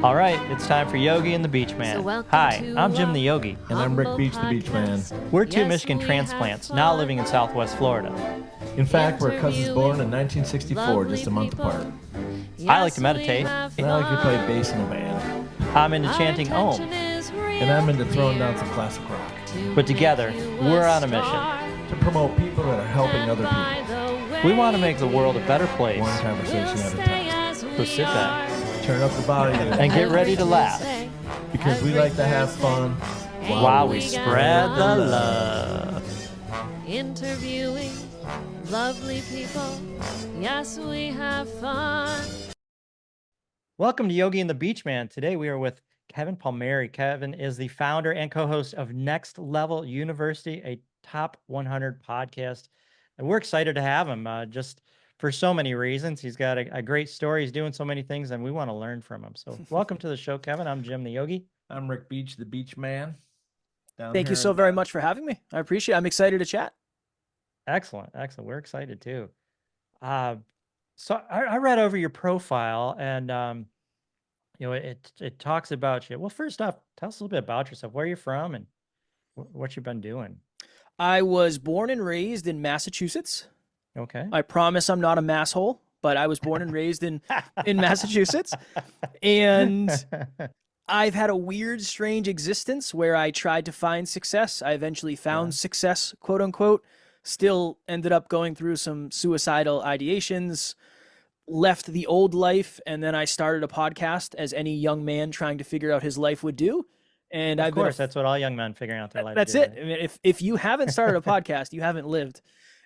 All right, it's time for Yogi and the BeachMan. Hi, I'm Jim the Yogi. And I'm Rick Beach the BeachMan. We're two Michigan transplants, now living in Southwest Florida. In fact, we're cousins born in 1964, just a month apart. I like to meditate. And I like to play bass in a band. I'm into chanting Om. And I'm into throwing down some classic rock. But together, we're on a mission to promote people that are helping other people. We want to make the world a better place. One conversation at a time. So sit back, turn up the volume, and get ready to laugh. Because we like to have fun while we spread the love. Interviewing lovely people, yes, we have fun. Welcome to Yogi and the BeachMan. Today we are with Kevin Palmieri. Kevin is the founder and co-host of Next Level University, a top 100 podcast. And we're excited to have him just for so many reasons. He's got a great story. He's doing so many things, and we want to learn from him. So welcome to the show, Kevin. I'm Jim the Yogi. I'm Rick Beach the BeachMan. Thank you so very much for having me. I appreciate it. I'm excited to chat. Excellent. We're excited too. So I read over your profile, and it talks about you. Well, first off, tell us a little bit about yourself. Where are you from, and what you've been doing? I was born and raised in Massachusetts. Okay. I promise I'm not a masshole, but I was born and raised in Massachusetts. And I've had a weird, strange existence where I tried to find success. I eventually found success, quote unquote. Still ended up going through some suicidal ideations, left the old life, and then I started a podcast as any young man trying to figure out his life would do. And of course, that's what all young men figuring out their life. That's it. I mean, if you haven't started a podcast, you haven't lived.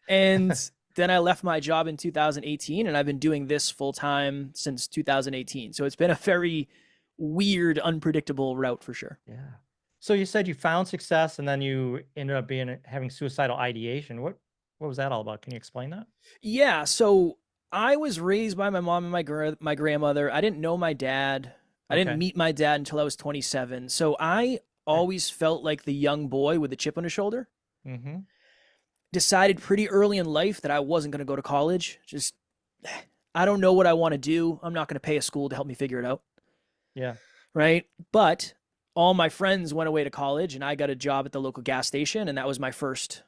And then I left my job in 2018, and I've been doing this full time since 2018. So it's been a very weird, unpredictable route for sure. Yeah. So you said you found success, and then you ended up having suicidal ideation. What was that all about? Can you explain that? Yeah. So I was raised by my mom and my grandmother. I didn't know my dad. I didn't meet my dad until I was 27. So I always felt like the young boy with a chip on his shoulder. Mm-hmm. Decided pretty early in life that I wasn't going to go to college. Just, I don't know what I want to do. I'm not going to pay a school to help me figure it out. Yeah. Right. But all my friends went away to college, and I got a job at the local gas station. And that was my first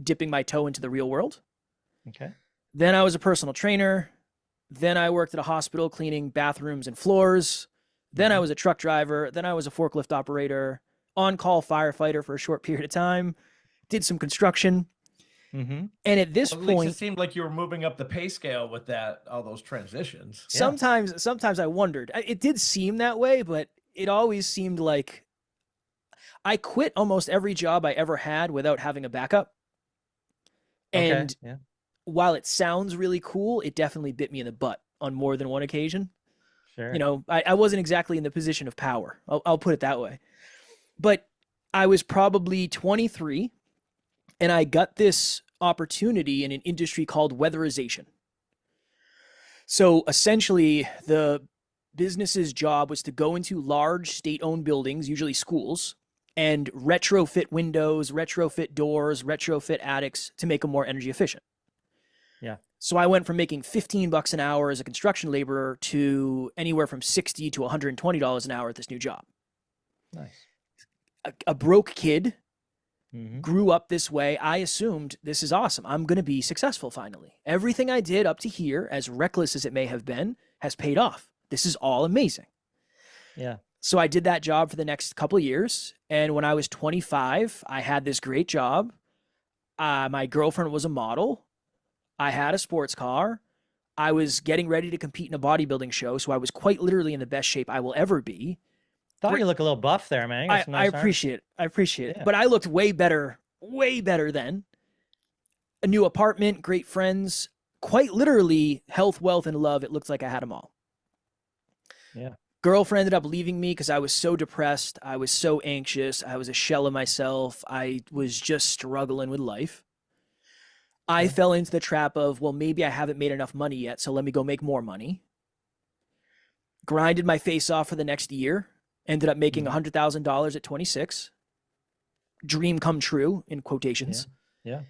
dipping my toe into the real world. Okay. Then I was a personal trainer. Then I worked at a hospital cleaning bathrooms and floors. Then I was a truck driver. Then I was a forklift operator, on-call firefighter for a short period of time. Did some construction. Mm-hmm. And at this point, it seemed like you were moving up the pay scale with all those transitions. Sometimes I wondered. It did seem that way, but it always seemed like I quit almost every job I ever had without having a backup. And while it sounds really cool, it definitely bit me in the butt on more than one occasion. Sure. You know, I wasn't exactly in the position of power. I'll put it that way. But I was probably 23. And I got this opportunity in an industry called weatherization. So essentially, the business's job was to go into large state-owned buildings, usually schools, and retrofit windows, retrofit doors, retrofit attics to make them more energy efficient. Yeah. So I went from making $15 an hour as a construction laborer to anywhere from $60 to $120 an hour at this new job. Nice. A broke kid. Mm-hmm. Grew up this way. I assumed this is awesome. I'm going to be successful finally. Everything I did up to here, as reckless as it may have been, has paid off. This is all amazing. Yeah. So I did that job for the next couple of years. And when I was 25, I had this great job. My girlfriend was a model. I had a sports car. I was getting ready to compete in a bodybuilding show. So I was quite literally in the best shape I will ever be. Thought you look a little buff there, man. I appreciate it. I appreciate it. But I looked way better then. A new apartment, great friends, quite literally health, wealth, and love. It looked like I had them all. Yeah. Girlfriend ended up leaving me because I was so depressed. I was so anxious. I was a shell of myself. I was just struggling with life. I fell into the trap of, well, maybe I haven't made enough money yet, so let me go make more money. Grinded my face off for the next year. Ended up making $100,000 at 26. Dream come true, in quotations. Yeah.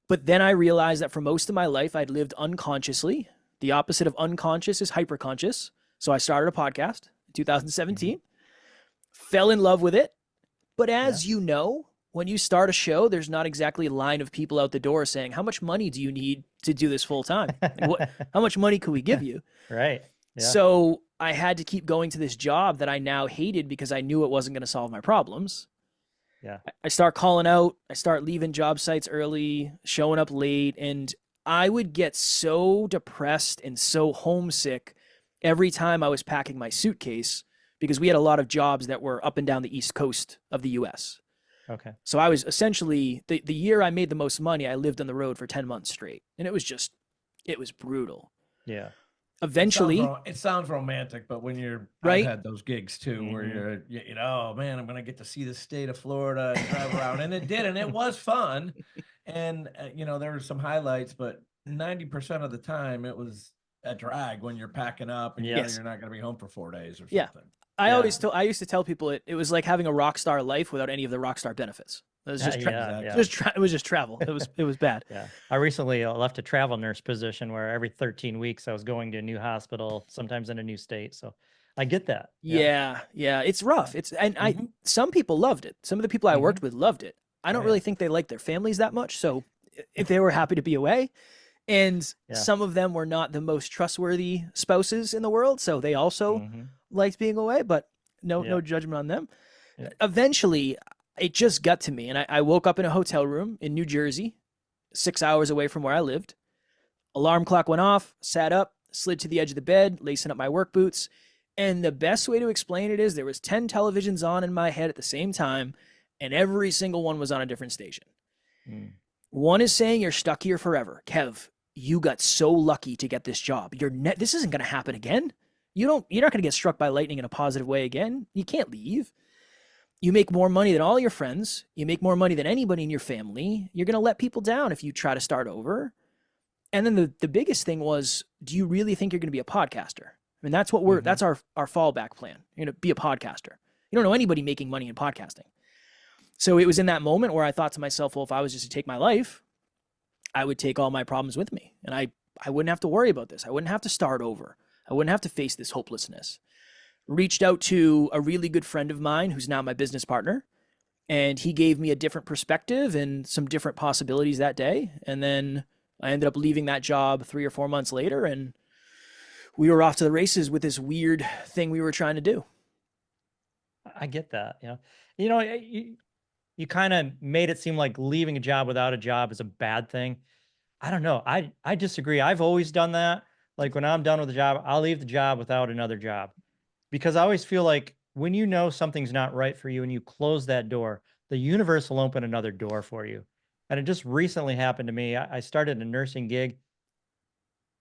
But then I realized that for most of my life, I'd lived unconsciously. The opposite of unconscious is hyperconscious. So I started a podcast in 2017. Fell in love with it. But as you know, when you start a show, there's not exactly a line of people out the door saying, how much money do you need to do this full time? Like, how much money could we give you? Right. Yeah. So I had to keep going to this job that I now hated because I knew it wasn't going to solve my problems. Yeah. I start calling out. I start leaving job sites early, showing up late. And I would get so depressed and so homesick every time I was packing my suitcase because we had a lot of jobs that were up and down the East Coast of the US. Okay. So I was essentially, the year I made the most money, I lived on the road for 10 months straight. And it was brutal. Yeah. Eventually. It sounds romantic, but when you're, right? I've had those gigs too, where you're, oh man, I'm going to get to see the state of Florida and drive around. And it did. And it was fun. And, there were some highlights, but 90% of the time it was a drag when you're packing up and you're not going to be home for 4 days or something. Yeah. I used to tell people it was like having a rock star life without any of the rock star benefits. It was just it was just travel. It was bad. Yeah. I recently left a travel nurse position where every 13 weeks I was going to a new hospital, sometimes in a new state. So I get that. Yeah. It's rough. Some people loved it. Some of the people I worked with loved it. I don't really think they liked their families that much. So if they were happy to be away, and some of them were not the most trustworthy spouses in the world. So they also liked being away, but no judgment on them. Yeah. Eventually, it just got to me. And I woke up in a hotel room in New Jersey, 6 hours away from where I lived. Alarm clock went off, sat up, slid to the edge of the bed, lacing up my work boots. And the best way to explain it is there was 10 televisions on in my head at the same time, and every single one was on a different station. One is saying you're stuck here forever. Kev, you got so lucky to get this job. This isn't going to happen again. You're not going to get struck by lightning in a positive way again. You can't leave. You make more money than all your friends. You make more money than anybody in your family. You're going to let people down if you try to start over. And then the biggest thing was, do you really think you're going to be a podcaster? I mean, that's what that's our fallback plan. You're going to be a podcaster. You don't know anybody making money in podcasting. So it was in that moment where I thought to myself, well, if I was just to take my life, I would take all my problems with me. And I wouldn't have to worry about this. I wouldn't have to start over. I wouldn't have to face this hopelessness. Reached out to a really good friend of mine who's now my business partner. And he gave me a different perspective and some different possibilities that day. And then I ended up leaving that job 3 or 4 months later. And we were off to the races with this weird thing we were trying to do. I get that. You kind of made it seem like leaving a job without a job is a bad thing. I don't know. I disagree. I've always done that. Like when I'm done with a job, I'll leave the job without another job, because I always feel like when you know something's not right for you and you close that door, the universe will open another door for you. And it just recently happened to me. I started a nursing gig,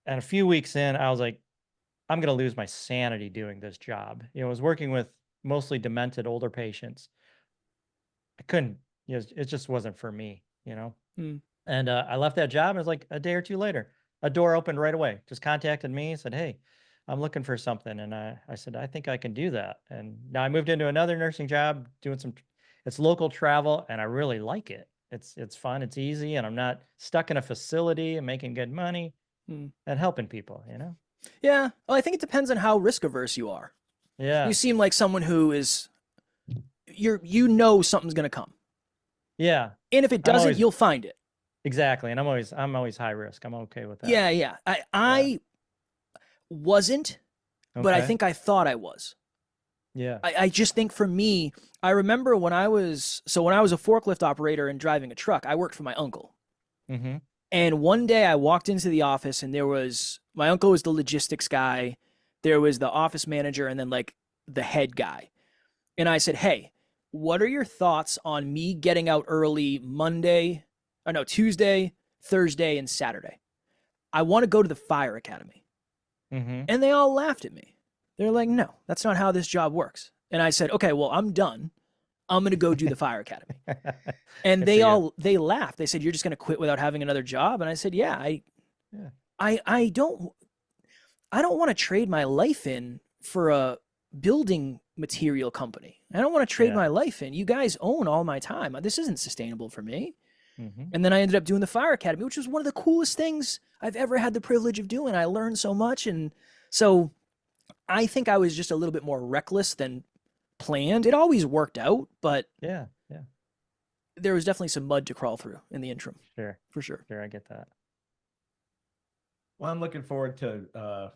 and a few weeks in, I was like, I'm going to lose my sanity doing this job. I was working with mostly demented older patients. I couldn't, it just wasn't for me, And I left that job, and it was like a day or two later, a door opened right away, just contacted me and said, hey, I'm looking for something. And I said, I think I can do that. And now I moved into another nursing job doing it's local travel, and I really like it. It's fun. It's easy. And I'm not stuck in a facility and making good money and helping people, Yeah. Well, I think it depends on how risk averse you are. Yeah. You seem like someone who is, something's going to come. Yeah. And if it doesn't, you'll find it. Exactly. And I'm always high risk. I'm okay with that. Yeah. I wasn't, but I think I thought I was. Yeah. I just think for me, I remember when I was a forklift operator and driving a truck, I worked for my uncle. Mm-hmm. And one day I walked into the office, and my uncle was the logistics guy. There was the office manager, and then like the head guy. And I said, hey, what are your thoughts on me getting out early Tuesday, Thursday, and Saturday? I want to go to the fire academy. Mm-hmm. And they all laughed at me. They're like, no, that's not how this job works. And I said, okay, well, I'm done. I'm going to go do the fire academy. And they laughed. They said, you're just going to quit without having another job? And I said, yeah, I don't want to trade my life in for a building material company. I don't want to trade my life in. You guys own all my time. This isn't sustainable for me. Mm-hmm. And then I ended up doing the fire academy, which was one of the coolest things I've ever had the privilege of doing. I learned so much. And so I think I was just a little bit more reckless than planned. It always worked out, but Yeah. there was definitely some mud to crawl through in the interim, Sure. for sure. Sure. I get that. Well, I'm looking forward to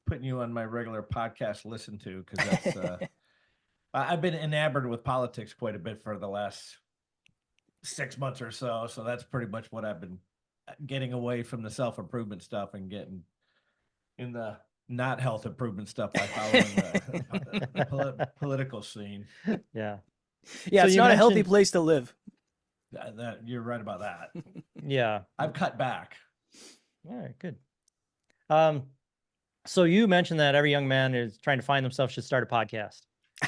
putting you on my regular podcast to listen to, because that's I've been enamored with politics quite a bit for the last 6 months or so. So that's pretty much what I've been getting away from the self-improvement stuff and getting in the not health improvement stuff by following the political scene. Yeah. Yeah, So it's you not a healthy mentioned- place to live. That you're right about that. Yeah. I've cut back. All right, good. So you mentioned that every young man is trying to find themselves should start a podcast.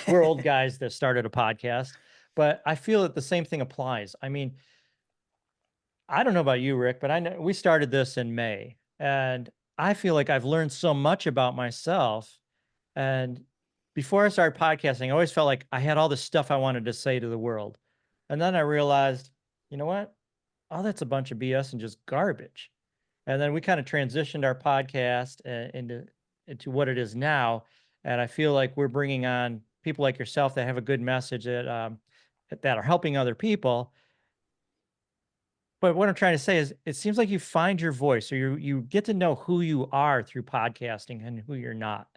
We're old guys that started a podcast, but I feel that the same thing applies. I mean, I don't know about you, Rick, but I know we started this in May, and I feel like I've learned so much about myself. And before I started podcasting, I always felt like I had all this stuff I wanted to say to the world. And then I realized, you know what? Oh, that's a bunch of BS and just garbage. And then we kind of transitioned our podcast into what it is now. And I feel like we're bringing on people like yourself that have a good message that are helping other people. But what I'm trying to say is, it seems like you find your voice, or you get to know who you are through podcasting and who you're not.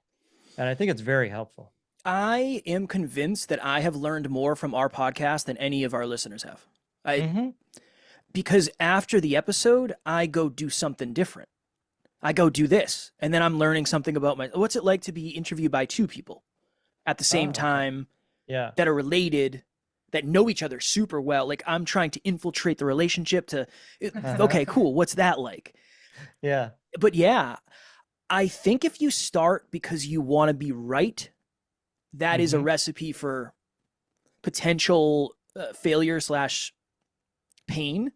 And I think it's very helpful. I am convinced that I have learned more from our podcast than any of our listeners have. Because after the episode, I go do something different. I go do this, and then I'm learning something about what's it like to be interviewed by two people at the same time that are related, that know each other super well. Like, I'm trying to infiltrate the relationship to, okay, cool. What's that like? Yeah. But yeah, I think if you start because you want to be right, that is a recipe for potential failure / pain.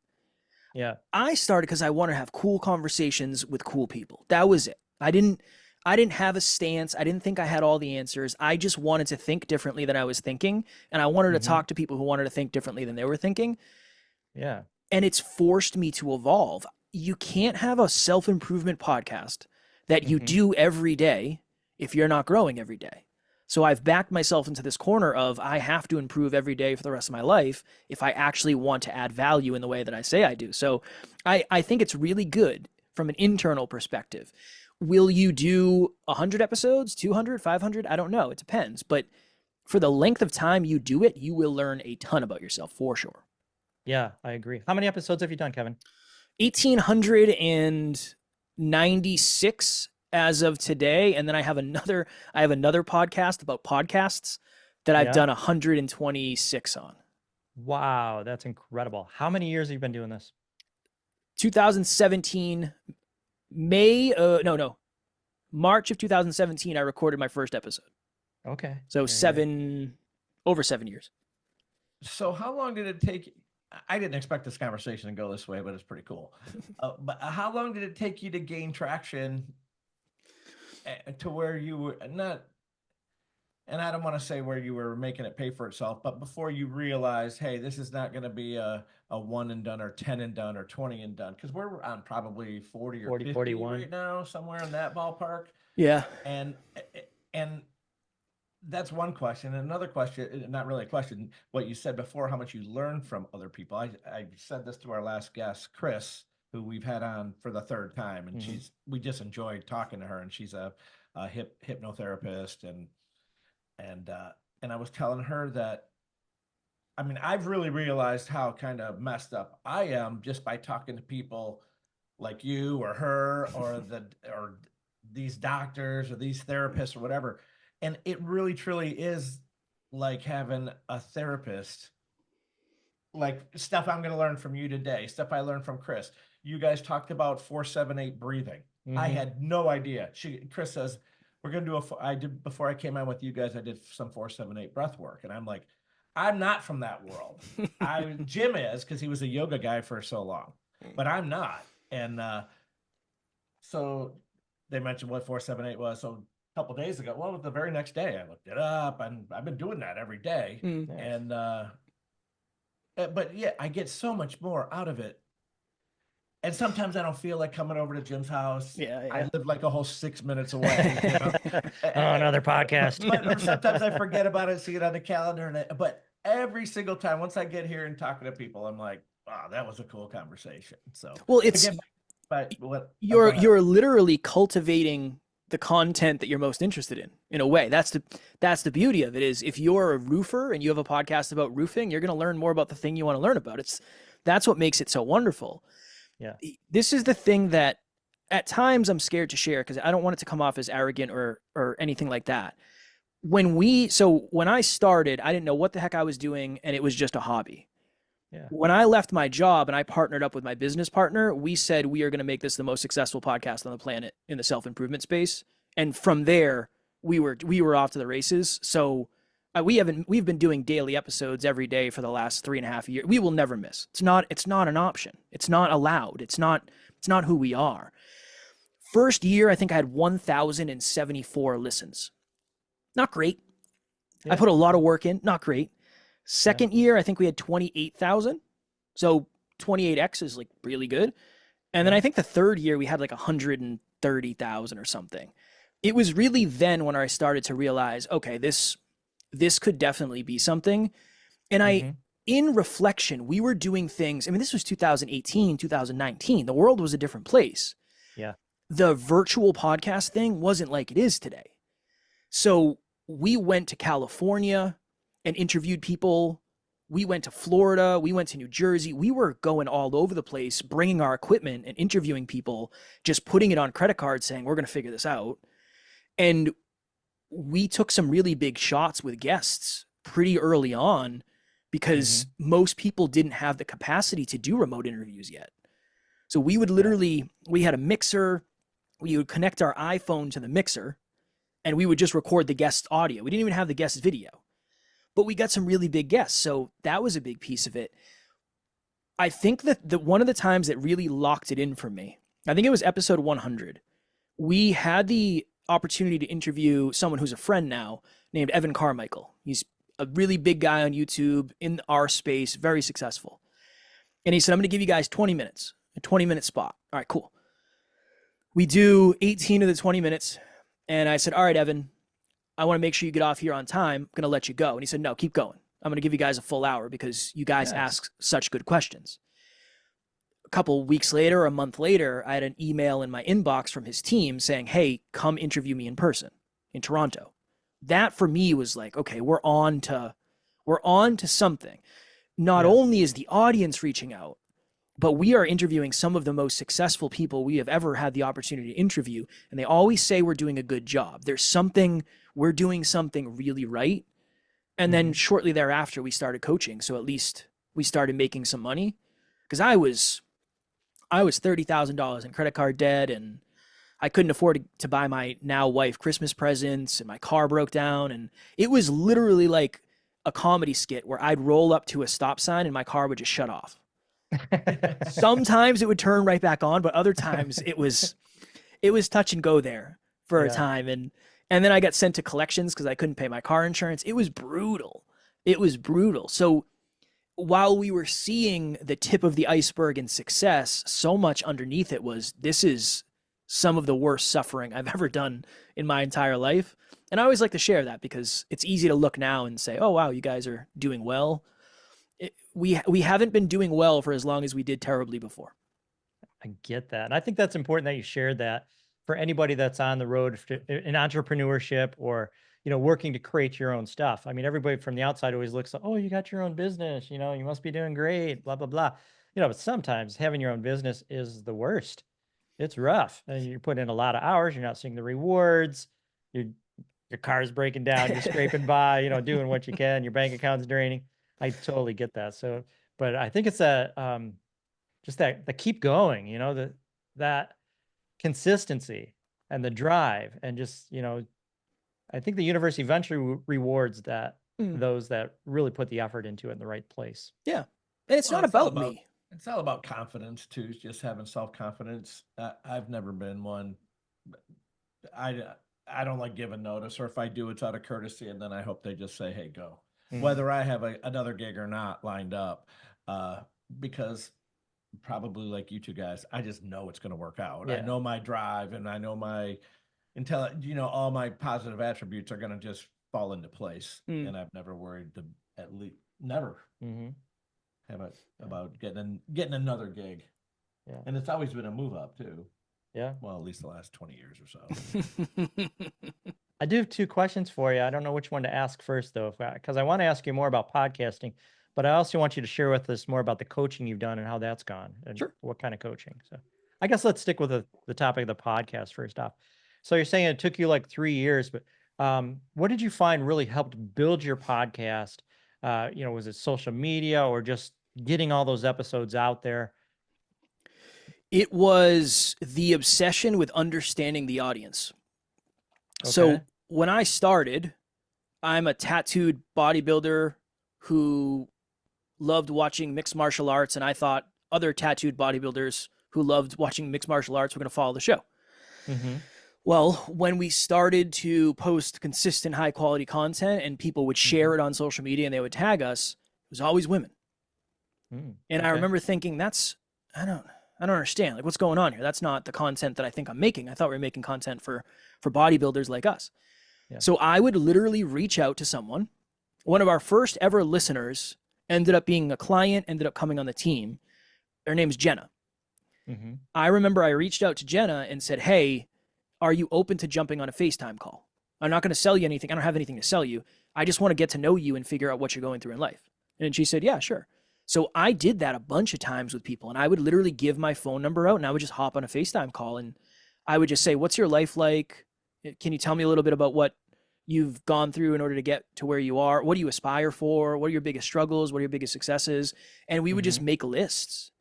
Yeah. I started because I wanted to have cool conversations with cool people. That was it. I didn't have a stance. I didn't think I had all the answers. I just wanted to think differently than I was thinking. And I wanted to talk to people who wanted to think differently than they were thinking. Yeah. And it's forced me to evolve. You can't have a self-improvement podcast that you do every day if you're not growing every day. So I've backed myself into this corner of, I have to improve every day for the rest of my life if I actually want to add value in the way that I say I do. So I think it's really good from an internal perspective. Will you do 100 episodes, 200, 500? I don't know. It depends. But for the length of time you do it, you will learn a ton about yourself for sure. Yeah, I agree. How many episodes have you done, Kevin? 1,896 as of today, and then I have another podcast about podcasts that I've done 126 on. Wow, that's incredible. How many years have you been doing this? 2017 March of 2017 I recorded my first episode. Okay. So over 7 years. So how long did it take? I didn't expect this conversation to go this way, but it's pretty cool. But how long did it take you to gain traction to where you were not, and I don't want to say where you were making it pay for itself, but before you realized, hey, this is not going to be a 1 and done or 10 and done or 20 and done, because we're on probably 40 or 50 41 right now, somewhere in that ballpark. Yeah. And that's one question. And another question, not really a question, what you said before, how much you learn from other people. I said this to our last guest, Chris, who we've had on for the third time, and we just enjoyed talking to her, and she's a hypnotherapist, and I was telling her that, I mean, I've really realized how kind of messed up I am just by talking to people like you or her or these doctors or these therapists or whatever. And it really truly is like having a therapist, like stuff I'm going to learn from you today, stuff I learned from Chris. You guys talked about 4-7-8 breathing. I had no idea. Chris says, we're going to do before I came on with you guys, I did some 4-7-8 breath work. And I'm like, I'm not from that world. Jim is, because he was a yoga guy for so long, but I'm not. And so they mentioned what 4-7-8 was. So a couple of days ago, well, the very next day I looked it up, and I've been doing that every day. And but yeah, I get so much more out of it. And sometimes I don't feel like coming over to Jim's house. Yeah, I yeah. live like a whole 6 minutes away. You know? Oh, another podcast. But sometimes I forget about it, see it on the calendar. But every single time, once I get here and talking to people, I'm like, wow, that was a cool conversation. So, Well, it's again, but what you're literally cultivating the content that you're most interested in a way. That's the beauty of it, is if you're a roofer and you have a podcast about roofing, you're going to learn more about the thing you want to learn about. That's what makes it so wonderful. Yeah. This is the thing that at times I'm scared to share, because I don't want it to come off as arrogant or anything like that. When I started, I didn't know what the heck I was doing, and it was just a hobby. Yeah. When I left my job and I partnered up with my business partner, we said we are going to make this the most successful podcast on the planet in the self-improvement space. And from there, we were off to the races. So we've been doing daily episodes every day for the last 3.5 years. We will never miss. It's not an option. It's not allowed. It's not who we are. First year, I think I had 1,074 listens. Not great. Yeah. I put a lot of work in. Not great. Second year, I think we had 28,000. So 28x is like really good. And then I think the third year we had like 130,000 or something. It was really then when I started to realize, okay, this could definitely be something. And in reflection, we were doing things. I mean, this was 2018, 2019. The world was a different place. Yeah. The virtual podcast thing wasn't like it is today. So we went to California and interviewed people. We went to Florida. We went to New Jersey. We were going all over the place, bringing our equipment and interviewing people, just putting it on credit cards, saying, we're going to figure this out. And we took some really big shots with guests pretty early on, because most people didn't have the capacity to do remote interviews yet. So we would literally, we had a mixer. We would connect our iPhone to the mixer, and we would just record the guest audio. We didn't even have the guest video. But we got some really big guests. So that was a big piece of it. I think that one of the times that really locked it in for me, I think it was episode 100. We had the opportunity to interview someone who's a friend now named Evan Carmichael. He's a really big guy on YouTube in our space, very successful. And he said, I'm going to give you guys 20 minutes, a 20-minute spot. All right, cool. We do 18 of the 20 minutes. And I said, all right, Evan, I want to make sure you get off here on time. I'm going to let you go. And he said, no, keep going. I'm going to give you guys a full hour because you guys ask such good questions. A couple weeks later, a month later, I had an email in my inbox from his team saying, hey, come interview me in person in Toronto. That for me was like, okay, we're on to something. Not only is the audience reaching out, but we are interviewing some of the most successful people we have ever had the opportunity to interview. And they always say we're doing a good job. We're doing something really right. And then shortly thereafter, we started coaching. So at least we started making some money, because I was $30,000 in credit card debt, and I couldn't afford to buy my now wife Christmas presents, and my car broke down. And it was literally like a comedy skit where I'd roll up to a stop sign and my car would just shut off. Sometimes it would turn right back on, but other times it was touch and go there for a time. And then I got sent to collections because I couldn't pay my car insurance. It was brutal. So while we were seeing the tip of the iceberg in success, so much underneath it was, this is some of the worst suffering I've ever done in my entire life. And I always like to share that, because it's easy to look now and say, oh, wow, you guys are doing well. We haven't been doing well for as long as we did terribly before. I get that. And I think that's important that you shared that for anybody that's on the road in entrepreneurship, or, working to create your own stuff. I mean, everybody from the outside always looks like, oh, you got your own business, you must be doing great, blah, blah, blah. But sometimes having your own business is the worst. It's rough. And you put in a lot of hours. You're not seeing the rewards. Your car's breaking down. You're scraping by, doing what you can. Your bank account's draining. I totally get that. So, but I think it's just that keep going, that consistency and the drive, and just, I think the universe eventually rewards those that really put the effort into it in the right place. Yeah. And it's not about me. It's all about confidence too, just having self-confidence. I've never been one. I don't like giving notice, or if I do, it's out of courtesy, and then I hope they just say, hey, go. Whether I have another gig or not lined up, because probably like you two guys, I just know it's going to work out. I Yeah. know my drive, and I know my all my positive attributes are going to just fall into place. Mm. And I've never worried at least never Mm-hmm. about getting another gig. Yeah. And it's always been a move up too. Yeah. Well, at least the last 20 years or so. I do have 2 questions for you. I don't know which one to ask first, though, because I want to ask you more about podcasting, but I also want you to share with us more about the coaching you've done and how that's gone and Sure. what kind of coaching. So I guess let's stick with the topic of the podcast first off. So you're saying it took you like 3 years, but what did you find really helped build your podcast? Was it social media or just getting all those episodes out there? It was the obsession with understanding the audience. So Okay. when I started, I'm a tattooed bodybuilder who loved watching mixed martial arts, and I thought other tattooed bodybuilders who loved watching mixed martial arts were going to follow the show. Mm-hmm. Well, when we started to post consistent high quality content and people would share it on social media and they would tag us, it was always women. And I remember thinking, I don't understand. Like, what's going on here? That's not the content that I think I'm making. I thought we were making content for bodybuilders like us. Yeah. So I would literally reach out to someone. One of our first ever listeners ended up being a client, ended up coming on the team. Her name's Jenna. Mm-hmm. I remember I reached out to Jenna and said, hey, are you open to jumping on a FaceTime call? I'm not going to sell you anything. I don't have anything to sell you. I just want to get to know you and figure out what you're going through in life. And she said, yeah, sure. So I did that a bunch of times with people, and I would literally give my phone number out and I would just hop on a FaceTime call and I would just say, what's your life like? Can you tell me a little bit about what you've gone through in order to get to where you are? What do you aspire for? What are your biggest struggles? What are your biggest successes? And we would just make lists.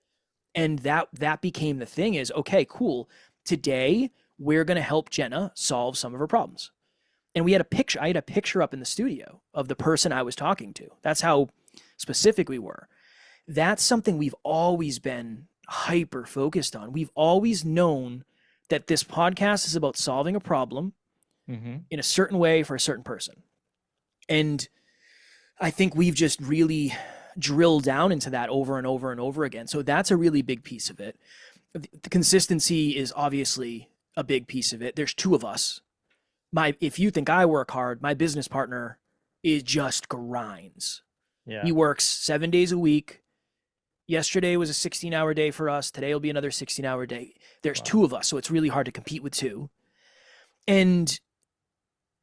And that became the thing is, okay, cool. Today, we're going to help Jenna solve some of her problems. And we had a picture. I had a picture up in the studio of the person I was talking to. That's how specific we were. That's something we've always been hyper focused on. We've always known that this podcast is about solving a problem in a certain way for a certain person. And I think we've just really drilled down into that over and over and over again. So that's a really big piece of it. The consistency is obviously a big piece of it. There's 2 of us. If you think I work hard, my business partner is just grinds. Yeah. He works 7 days a week. Yesterday was a 16-hour day for us. Today will be another 16-hour day. There's 2 of us, so it's really hard to compete with 2. And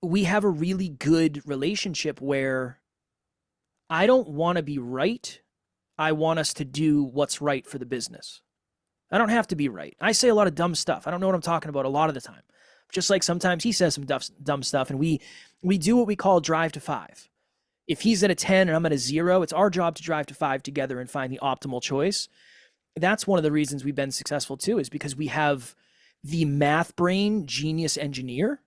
we have a really good relationship where I don't want to be right. I want us to do what's right for the business. I don't have to be right. I say a lot of dumb stuff. I don't know what I'm talking about a lot of the time. Just like sometimes he says some dumb stuff, and we do what we call drive to 5. If he's at a 10 and I'm at a 0, it's our job to drive to 5 together and find the optimal choice. That's one of the reasons we've been successful too, is because we have the math brain genius engineer.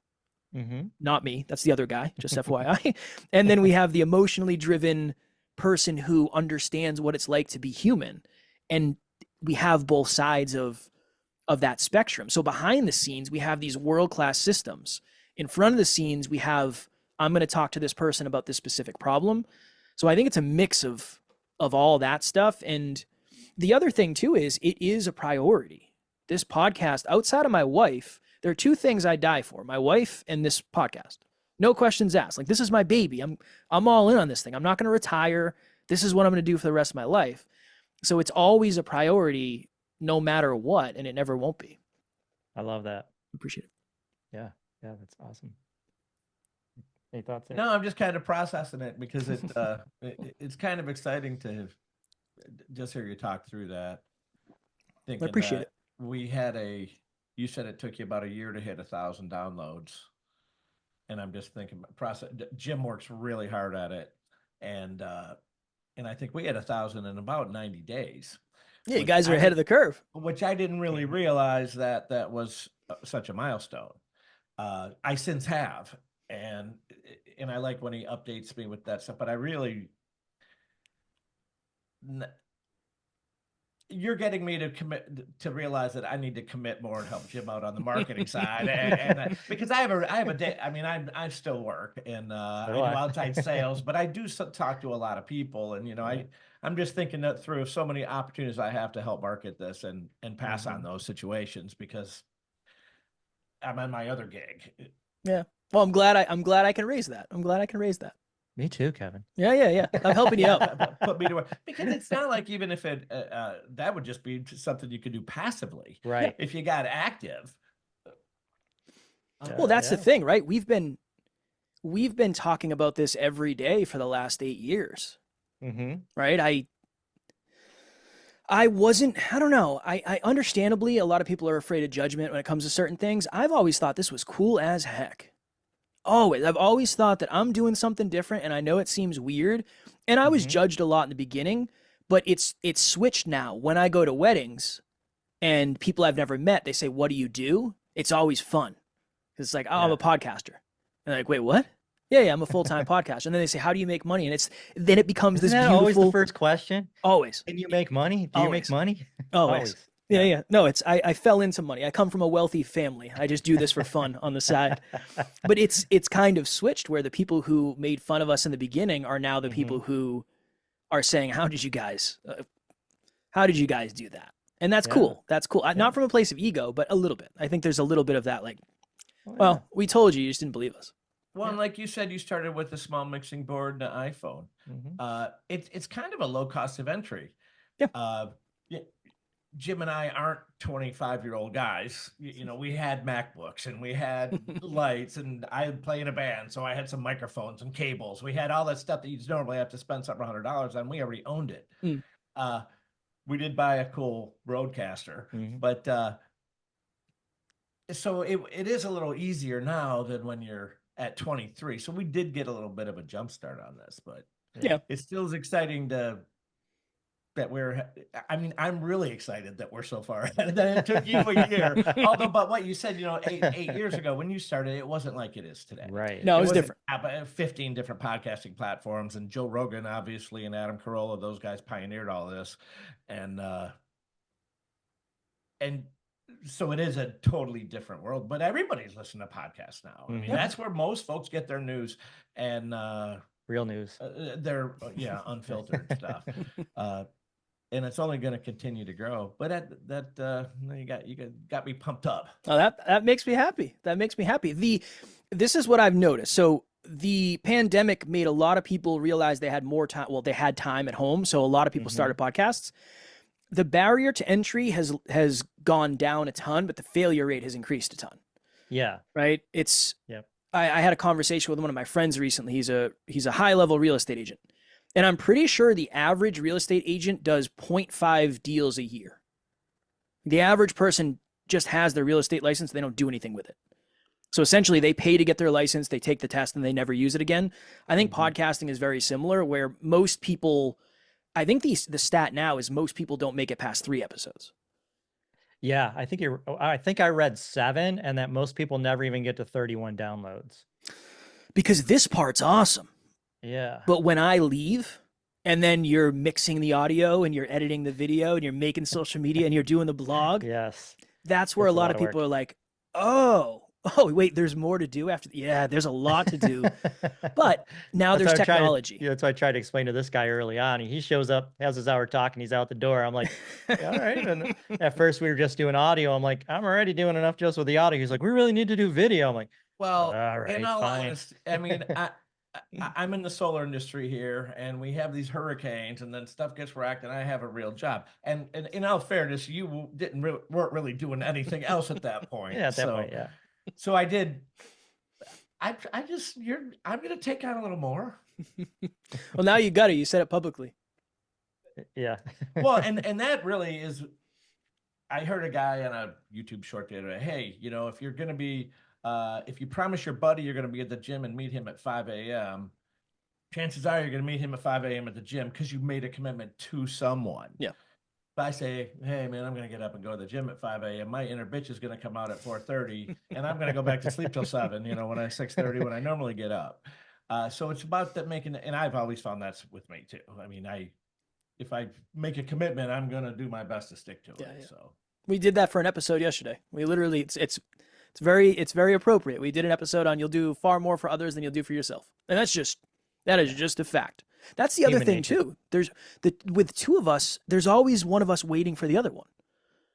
Not me. That's the other guy, just FYI. And then we have the emotionally driven person who understands what it's like to be human. And we have both sides of that spectrum. So behind the scenes, we have these world-class systems. In front of the scenes, we have, I'm going to talk to this person about this specific problem. So I think it's a mix of all that stuff. And the other thing too is it is a priority. This podcast, outside of my wife, there are 2 things I die for: my wife and this podcast. No questions asked. Like, this is my baby. I'm all in on this thing. I'm not going to retire. This is what I'm going to do for the rest of my life. So it's always a priority no matter what, and it never won't be. I love that. Appreciate it. Yeah, that's awesome. Any thoughts there? No, I'm just kind of processing it because it's kind of exciting to just hear you talk through that. I appreciate it. We had you said it took you about a year to hit 1,000 downloads. And I'm just thinking process. Jim works really hard at it. And I think we had 1,000 in about 90 days. Yeah, you guys are ahead of the curve. Which I didn't really realize that was such a milestone. I since have, and I like when he updates me with that stuff. But I really, you're getting me to commit to realize that I need to commit more and help Jim out on the marketing side, and because I have a day. I mean, I still work and I do outside sales, but I do talk to a lot of people, and I'm just thinking that through so many opportunities I have to help market this and pass on those situations because I'm on my other gig. Yeah. Well, I'm glad I can raise that. I'm glad I can raise that. Me too, Kevin. Yeah. I'm helping you out. Put me to work because it's not like even if it that would just be something you could do passively, right? If you got active. Well, that's the thing, right? We've been talking about this every day for the last 8 years, right? I don't know. I understandably, a lot of people are afraid of judgment when it comes to certain things. I've always thought this was cool as heck. I've always thought that I'm doing something different, and I know it seems weird. And I was judged a lot in the beginning, but it's switched now. When I go to weddings and people I've never met, they say, "What do you do?" It's always fun. It's like, "Oh, I'm a podcaster." And they're like, "Wait, what?" Yeah, I'm a full-time podcaster. And then they say, "How do you make money?" And then it becomes this beautiful. Always the first question. Always. Can you make money? Do you make money? Always. Yeah. No, I fell into money. I come from a wealthy family. I just do this for fun on the side. But it's kind of switched where the people who made fun of us in the beginning are now the people who are saying, "How did you guys do that?" And that's cool. That's cool. Not from a place of ego, but a little bit. I think there's a little bit of that, like, well, we told you, you just didn't believe us. Well, and like you said, you started with a small mixing board and an iPhone. It's kind of a low cost of entry. Yeah. Jim and I aren't 25-year-old guys. We had MacBooks and we had lights, and I play in a band, so I had some microphones and cables. We had all that stuff that you normally have to spend several $100s on. We already owned it. We did buy a cool Roadcaster, but so it is a little easier now than when you're at 23. So we did get a little bit of a jump start on this, but it still is exciting I'm really excited that we're so far ahead. That it took you a year. But what you said, 8 years ago when you started, it wasn't like it is today. Right. No, it was different. 15 different podcasting platforms, and Joe Rogan, obviously, and Adam Carolla, those guys pioneered all this. And so it is a totally different world, but everybody's listening to podcasts now. I mean, that's where most folks get their news and real news. They're unfiltered stuff. And it's only going to continue to grow. But you got me pumped up. Oh, that makes me happy. This is what I've noticed. So the pandemic made a lot of people realize they had more time. Well, they had time at home, so a lot of people started podcasts. The barrier to entry has gone down a ton, but the failure rate has increased a ton. Yeah. Right. I had a conversation with one of my friends recently. He's a high level real estate agent. And I'm pretty sure the average real estate agent does 0.5 deals a year. The average person just has their real estate license. They don't do anything with it. So essentially they pay to get their license, they take the test, and they never use it again. I think podcasting is very similar, where most people, I think the stat now is most people don't make it past 3 episodes. Yeah, I think I read 7, and that most people never even get to 31 downloads. Because this part's awesome. Yeah. But when I leave, and then you're mixing the audio and you're editing the video and you're making social media and you're doing the blog. Yes. That's where a lot of people are like, oh, wait, there's more to do after. Yeah, there's a lot to do. But now there's technology. That's why I tried to explain to this guy early on. He shows up, has his hour talk, and he's out the door. I'm like, all right. And at first we were just doing audio. I'm like, I'm already doing enough just with the audio. He's like, we really need to do video. I'm like, well, all right, in all fine. honesty, I mean, I'm in the solar industry here, and we have these hurricanes, and then stuff gets wrecked, and I have a real job. And in all fairness, you weren't really doing anything else at that point. Yeah, at that point, yeah. So I did. I'm going to take on a little more. Well, now you got it. You said it publicly. Yeah. Well, and that really is. I heard a guy on a YouTube short the other day. Hey, if you're going to be. If you promise your buddy you're going to be at the gym and meet him at 5 a.m., chances are you're going to meet him at 5 a.m. at the gym because you made a commitment to someone. Yeah. If I say, hey, man, I'm going to get up and go to the gym at 5 a.m., my inner bitch is going to come out at 4:30, and I'm going to go back to sleep till 7, when I 6:30 when I normally get up. So it's about that and I've always found that's with me too. I mean, if I make a commitment, I'm going to do my best to stick to it. Yeah. So We did that for an episode yesterday. We literally, it's very appropriate. We did an episode on you'll do far more for others than you'll do for yourself. And that is just a fact. That's the other Human thing nature. too. With two of us, there's always one of us waiting for the other one.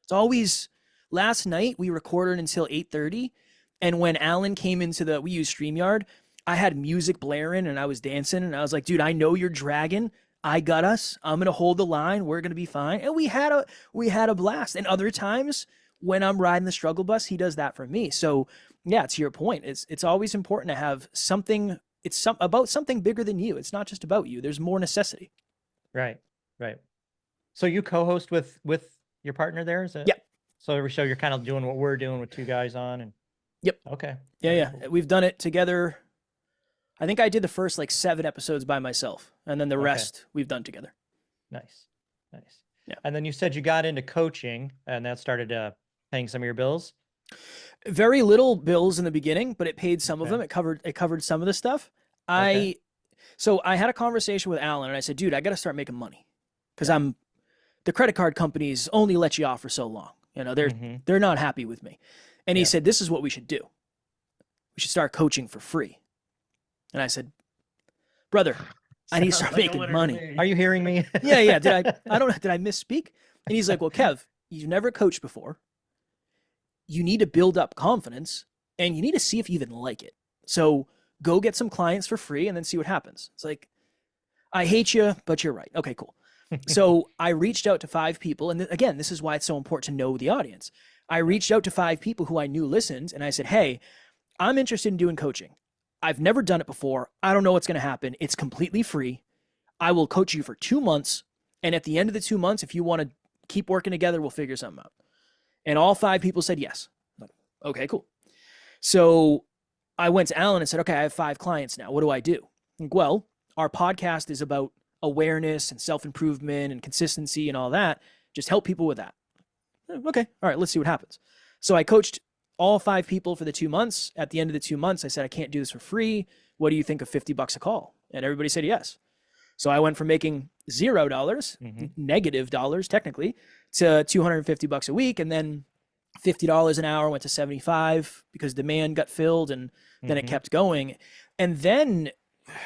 It's always, last night we recorded until 8:30. And when Alan came into we use StreamYard, I had music blaring and I was dancing and I was like, dude, I know you're dragging. I got us. I'm going to hold the line. We're going to be fine. And we had a blast. And other times when I'm riding the struggle bus, he does that for me. So yeah, to your point, it's always important to have something. It's about something bigger than you. It's not just about you. There's more necessity. Right. So you co-host with your partner there? Is it? Yeah. So every show you're kind of doing what we're doing with two guys on and. Yep. Okay. Yeah. Cool. We've done it together. I think I did the first 7 episodes by myself, and then the rest we've done together. Nice. Yeah. And then you said you got into coaching, and that started paying some of your bills. Very little bills in the beginning, but it paid some of them. It covered some of the stuff. So I had a conversation with Alan, and I said, dude, I got to start making money because the credit card companies only let you off for so long. You know, they're not happy with me. And he said, this is what we should do. We should start coaching for free. And I said, brother, I need to start making money. Are you hearing me? Yeah. Did I misspeak? And he's like, well, Kev, you've never coached before. You need to build up confidence and you need to see if you even like it. So go get some clients for free and then see what happens. It's like, I hate you, but you're right. Okay, cool. So I reached out to 5 people. And again, this is why it's so important to know the audience. I reached out to 5 people who I knew listened. And I said, hey, I'm interested in doing coaching. I've never done it before. I don't know what's going to happen. It's completely free. I will coach you for 2 months. And at the end of the 2 months, if you want to keep working together, we'll figure something out. And all 5 people said yes. Okay, cool. So I went to Alan and said, okay, I have 5 clients now. What do I do? Like, well, our podcast is about awareness and self-improvement and consistency and all that. Just help people with that. Okay. All right, let's see what happens. So I coached all 5 people for the 2 months. At the end of the 2 months, I said, I can't do this for free. What do you think of $50 a call? And everybody said yes. So I went from making $0, negative dollars technically, to $250 a week. And then $50 an hour went to 75 because demand got filled and then it kept going. And then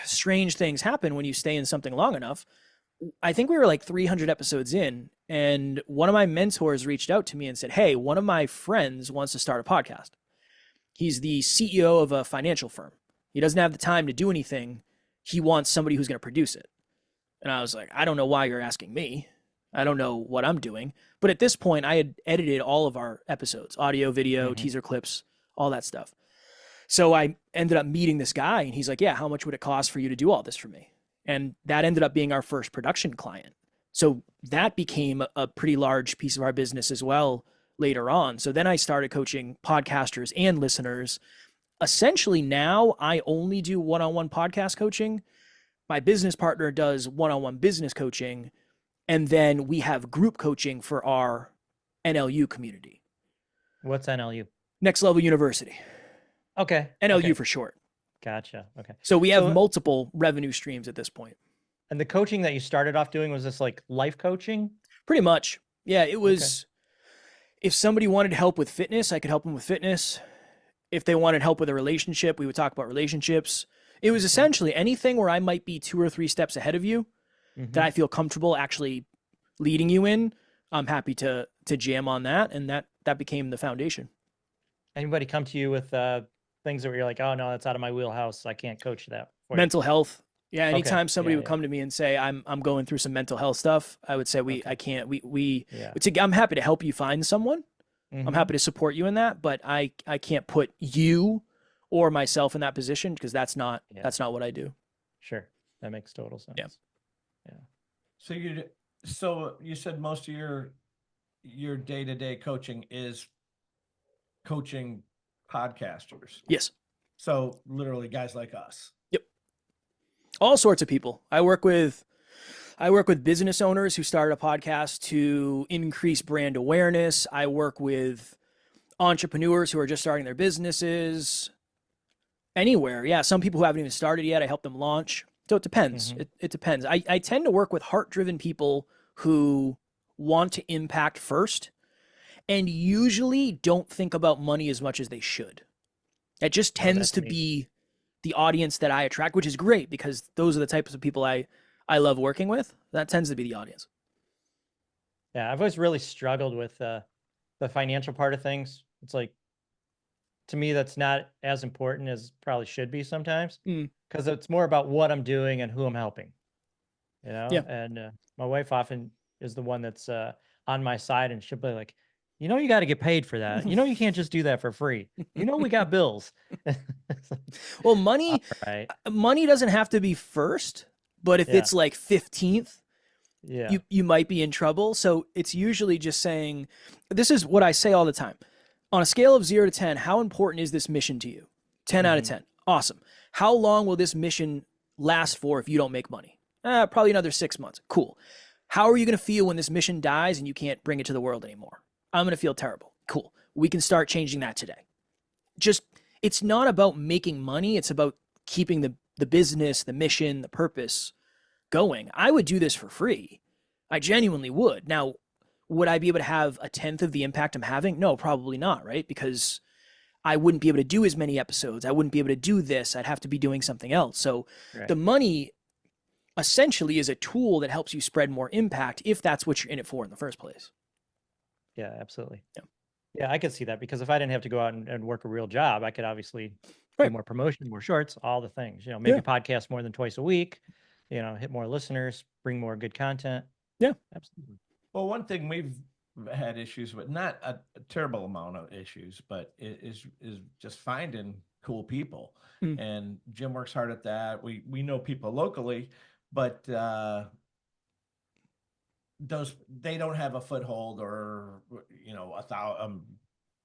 strange things happen when you stay in something long enough. I think we were 300 episodes in, and one of my mentors reached out to me and said, hey, one of my friends wants to start a podcast. He's the CEO of a financial firm. He doesn't have the time to do anything. He wants somebody who's going to produce it. And I was like, I don't know why you're asking me. I don't know what I'm doing. But at this point, I had edited all of our episodes, audio, video, teaser clips, all that stuff. So I ended up meeting this guy, and he's like, yeah, how much would it cost for you to do all this for me? And that ended up being our first production client. So that became a pretty large piece of our business as well later on. So then I started coaching podcasters and listeners. Essentially now I only do one-on-one podcast coaching. My business partner does one-on-one business coaching. And then we have group coaching for our NLU community. What's NLU? Next Level University. Okay. NLU for short. Gotcha. Okay. So we have multiple revenue streams at this point. And the coaching that you started off doing, was this life coaching? Pretty much. Yeah, it was, if somebody wanted help with fitness, I could help them with fitness. If they wanted help with a relationship, we would talk about relationships. It was essentially anything where I might be 2 or 3 steps ahead of you that I feel comfortable actually leading you in. I'm happy to jam on that. And that became the foundation. Anybody come to you with things that you're like, oh no, that's out of my wheelhouse, I can't coach that for you? Mental health. Yeah. Anytime Okay. somebody would come to me and say, I'm going through some mental health stuff, I would say, I can't, I'm happy to help you find someone. I'm happy to support you in that, but I can't put you or myself in that position because that's not what I do. Sure. That makes total sense. Yeah. So you said most of your day-to-day coaching is coaching podcasters. Yes. So literally guys like us. Yep. All sorts of people. I work with business owners who started a podcast to increase brand awareness. I work with entrepreneurs who are just starting their businesses. Anywhere. Yeah. Some people who haven't even started yet, I help them launch. So it depends. It depends. I tend to work with heart-driven people who want to impact first and usually don't think about money as much as they should. It just tends to be the audience that I attract, which is great because those are the types of people I love working with. That tends to be the audience. Yeah, I've always really struggled with the financial part of things. It's like, to me, that's not as important as probably should be sometimes, because it's more about what I'm doing and who I'm helping, you know? Yeah. And my wife often is the one that's on my side, and she'll be like, you know, you got to get paid for that. You know, you can't just do that for free. You know, we got bills. Well, money doesn't have to be first, but if it's like 15th, you might be in trouble. So it's usually just saying, this is what I say all the time. On a scale of 0 to 10, how important is this mission to you? 10 out of 10. Awesome. How long will this mission last for if you don't make money? Probably another 6 months. Cool. How are you going to feel when this mission dies and you can't bring it to the world anymore? I'm going to feel terrible. Cool. We can start changing that today. Just, it's not about making money. It's about keeping the business, the mission, the purpose going. I would do this for free. I genuinely would. Now, would I be able to have a 10th of the impact I'm having? No, probably not, right? Because I wouldn't be able to do as many episodes. I wouldn't be able to do this. I'd have to be doing something else. So the money essentially is a tool that helps you spread more impact if that's what you're in it for in the first place. Yeah, absolutely. Yeah, I could see that, because if I didn't have to go out and work a real job, I could obviously do more promotion, more shorts, all the things, you know, maybe podcast more than twice a week, you know, hit more listeners, bring more good content. Yeah, absolutely. Well, one thing we've had issues with, not a terrible amount of issues, but it is just finding cool people. And Jim works hard at that. We know people locally, but they don't have a foothold or, you know,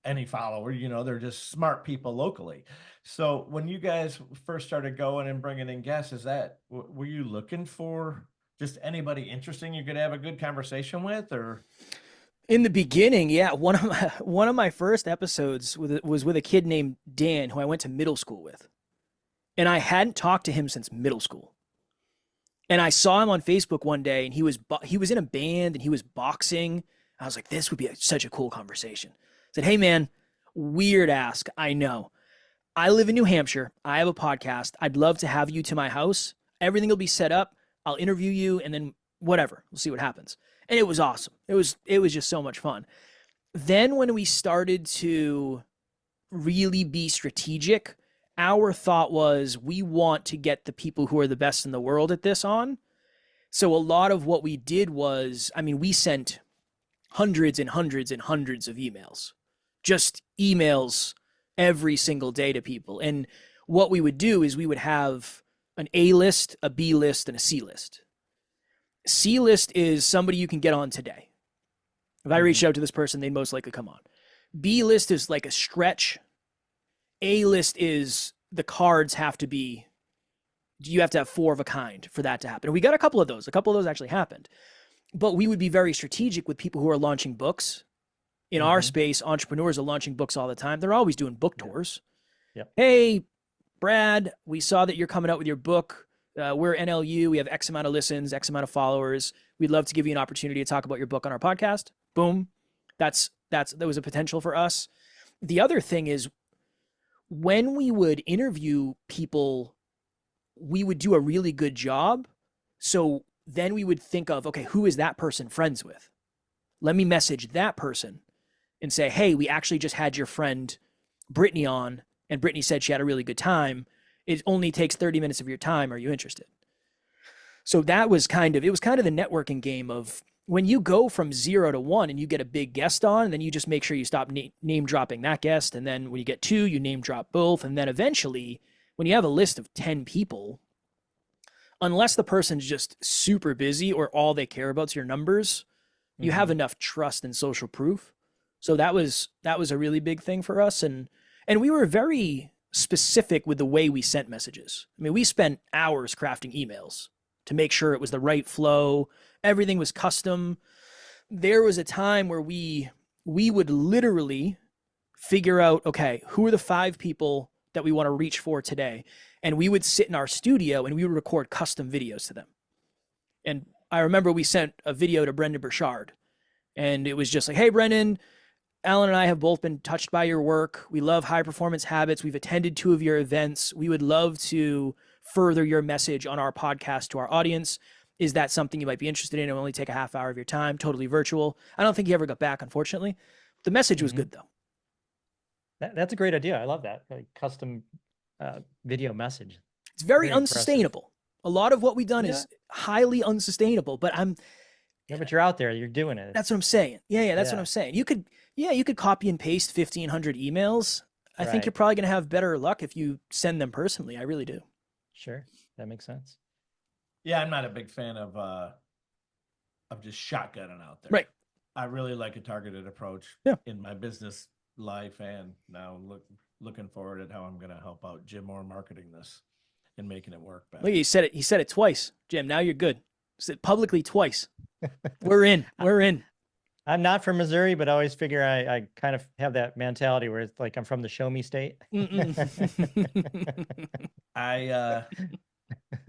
any follower, you know, they're just smart people locally. So when you guys first started going and bringing in guests, were you looking for just anybody interesting you could have a good conversation with? Or in the beginning, yeah, one of my first episodes was with a kid named Dan, who I went to middle school with, and I hadn't talked to him since middle school. And I saw him on Facebook one day, and he was in a band and he was boxing. I was like, this would be such a cool conversation. I said, hey man, weird ask, I know. I live in New Hampshire. I have a podcast. I'd love to have you to my house. Everything will be set up. I'll interview you, and then whatever, we'll see what happens. And it was awesome. It was just so much fun. Then when we started to really be strategic, our thought was, we want to get the people who are the best in the world at this on. So a lot of what we did was, I mean, we sent hundreds and hundreds and hundreds of emails, just emails every single day to people. And what we would do is we would have an A list, a B list, and a C list. C list is somebody you can get on today. If I reached out to this person, they'd most likely come on. B list is like a stretch. A list is the cards have to be, you have to have 4 of a kind for that to happen. And we got a couple of those. A couple of those actually happened. But we would be very strategic with people who are launching books. In our space, entrepreneurs are launching books all the time. They're always doing book tours. Yep. Hey, Brad, we saw that you're coming out with your book. We're NLU. We have X amount of listens, X amount of followers. We'd love to give you an opportunity to talk about your book on our podcast. Boom. That was a potential for us. The other thing is, when we would interview people, we would do a really good job. So then we would think of, okay, who is that person friends with? Let me message that person and say, hey, we actually just had your friend Brittany on, and Brittany said she had a really good time. It only takes 30 minutes of your time. Are you interested? So it was kind of the networking game of, when you go from 0 to 1 and you get a big guest on, and then you just make sure you stop name dropping that guest. And then when you get 2, you name drop both. And then eventually, when you have a list of 10 people, unless the person's just super busy or all they care about is your numbers, you have enough trust and social proof. So that was a really big thing for us. And we were very specific with the way we sent messages. I mean, we spent hours crafting emails to make sure it was the right flow. Everything was custom. There was a time where we would literally figure out, okay, who are the 5 people that we want to reach for today? And we would sit in our studio and we would record custom videos to them. And I remember we sent a video to Brendan Burchard, and it was just like, hey, Brendan, Alan and I have both been touched by your work. We love high performance habits. We've attended 2 of your events. We would love to further your message on our podcast to our audience. Is that something you might be interested in? It'll only take a half hour of your time, totally virtual. I don't think he ever got back, unfortunately. The message was good, though. That's a great idea. I love that. Like custom video message. It's very unsustainable. A lot of what we've done is highly unsustainable, but but you're out there, you're doing it. That's what I'm saying. Yeah, that's what I'm saying. You could copy and paste 1,500 emails. I think you're probably going to have better luck if you send them personally. I really do. Sure. That makes sense. Yeah, I'm not a big fan of just shotgunning out there. Right. I really like a targeted approach in my business life, and now looking forward at how I'm going to help out Jim Moore marketing this and making it work better. Look, he said it twice, Jim. Now you're good. Said it publicly twice. We're in. I'm not from Missouri, but I always figure I kind of have that mentality where it's like I'm from the show me state.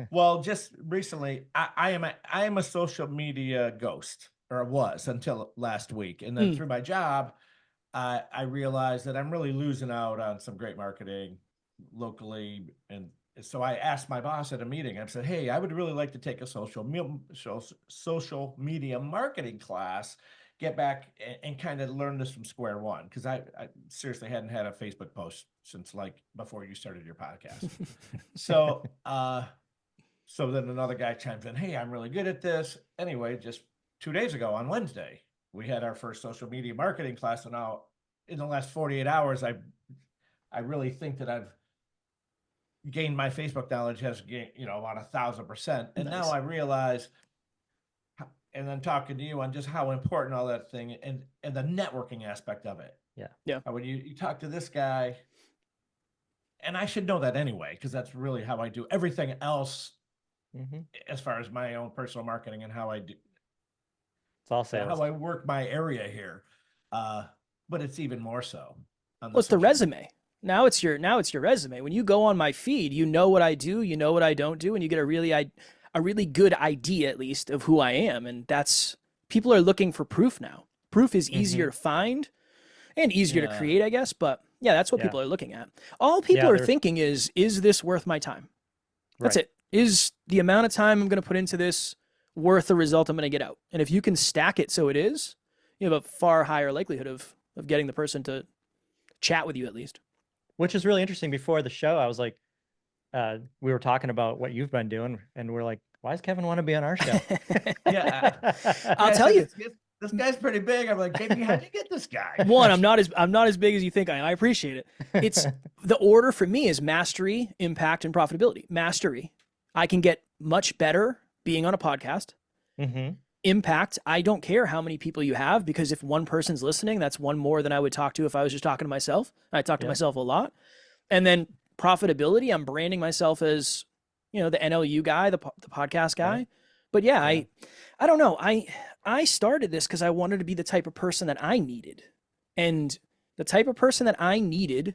Well, just recently, I am a social media ghost, or was until last week. And then through my job, I realized that I'm really losing out on some great marketing locally. And so I asked my boss at a meeting, I said, hey, I would really like to take a social media marketing class, get back and kind of learn this from square one. Because I seriously hadn't had a Facebook post since like before you started your podcast. So then another guy chimes in, hey, I'm really good at this. Anyway, just 2 days ago on Wednesday, we had our first social media marketing class. And now in the last 48 hours, I really think that I've gained my Facebook knowledge has gained, about 1,000%. And Nice. now I realize, and then talking to you on just how important all that thing and the networking aspect of it. Yeah. When you talk to this guy, and I should know that anyway, because that's really how I do everything else as far as my own personal marketing and how I do. It's all sales. How I work my area here. But it's even more so. Well, it's the resume. Now it's your resume. When you go on my feed, you know what I do, you know what I don't do, and you get a really good idea, at least, of who I am. And people are looking for proof now. Proof is easier to find and easier to create, I guess. But yeah, that's what people are looking at. All people are thinking is this worth my time? That's it. Is the amount of time I'm going to put into this worth the result I'm going to get out? And if you can stack it so it is, you have a far higher likelihood of getting the person to chat with you at least. Which is really interesting. Before the show, I was like, we were talking about what you've been doing, and we're like, why does Kevin want to be on our show? I'll tell you. This guy's pretty big. I'm like, JP, how'd you get this guy? One, I'm not as big as you think I am. I appreciate it. It's the order for me is mastery, impact, and profitability. Mastery, I can get much better being on a podcast. Impact, I don't care how many people you have, because if one person's listening, that's one more than I would talk to if I was just talking to myself. I talk to myself a lot. And then profitability, I'm branding myself as, the NLU guy, the podcast guy. Right. But I don't know. I started this because I wanted to be the type of person that I needed. And the type of person that I needed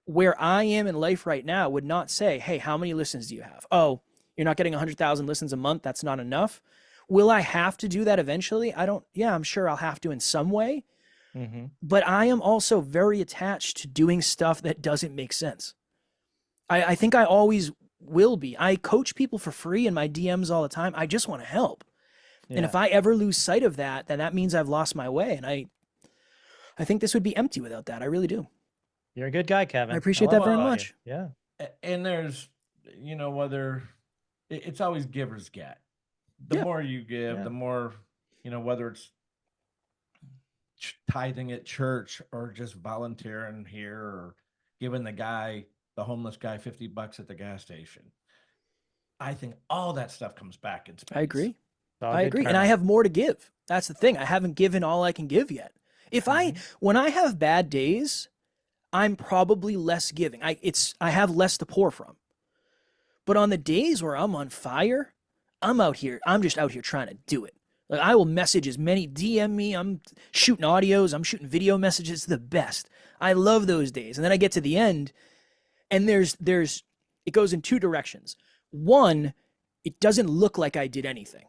where I am in life right now would not say, hey, how many listens do you have? Oh, you're not getting 100,000 listens a month. That's not enough. Will I have to do that eventually? I'm sure I'll have to in some way. But I am also very attached to doing stuff that doesn't make sense. I think I always will be. I coach people for free in my DMs all the time. I just want to help. And if I ever lose sight of that, then that means I've lost my way. And I think this would be empty without that. I really do. You're a good guy, Kevin. I appreciate that very much. Yeah. And there's, whether it's always givers get. The more you give, the more, whether it's tithing at church or just volunteering here or giving the homeless guy $50 at the gas station. I think all that stuff comes back in space. I agree. And I have more to give. That's the thing. I haven't given all I can give yet. When I have bad days, I'm probably less giving. I have less to pour from. But on the days where I'm on fire, I'm just out here trying to do it. Like, I will message as many, DM me. I'm shooting audios. I'm shooting video messages. The best. I love those days. And then I get to the end, and there's it goes in two directions. One, it doesn't look like I did anything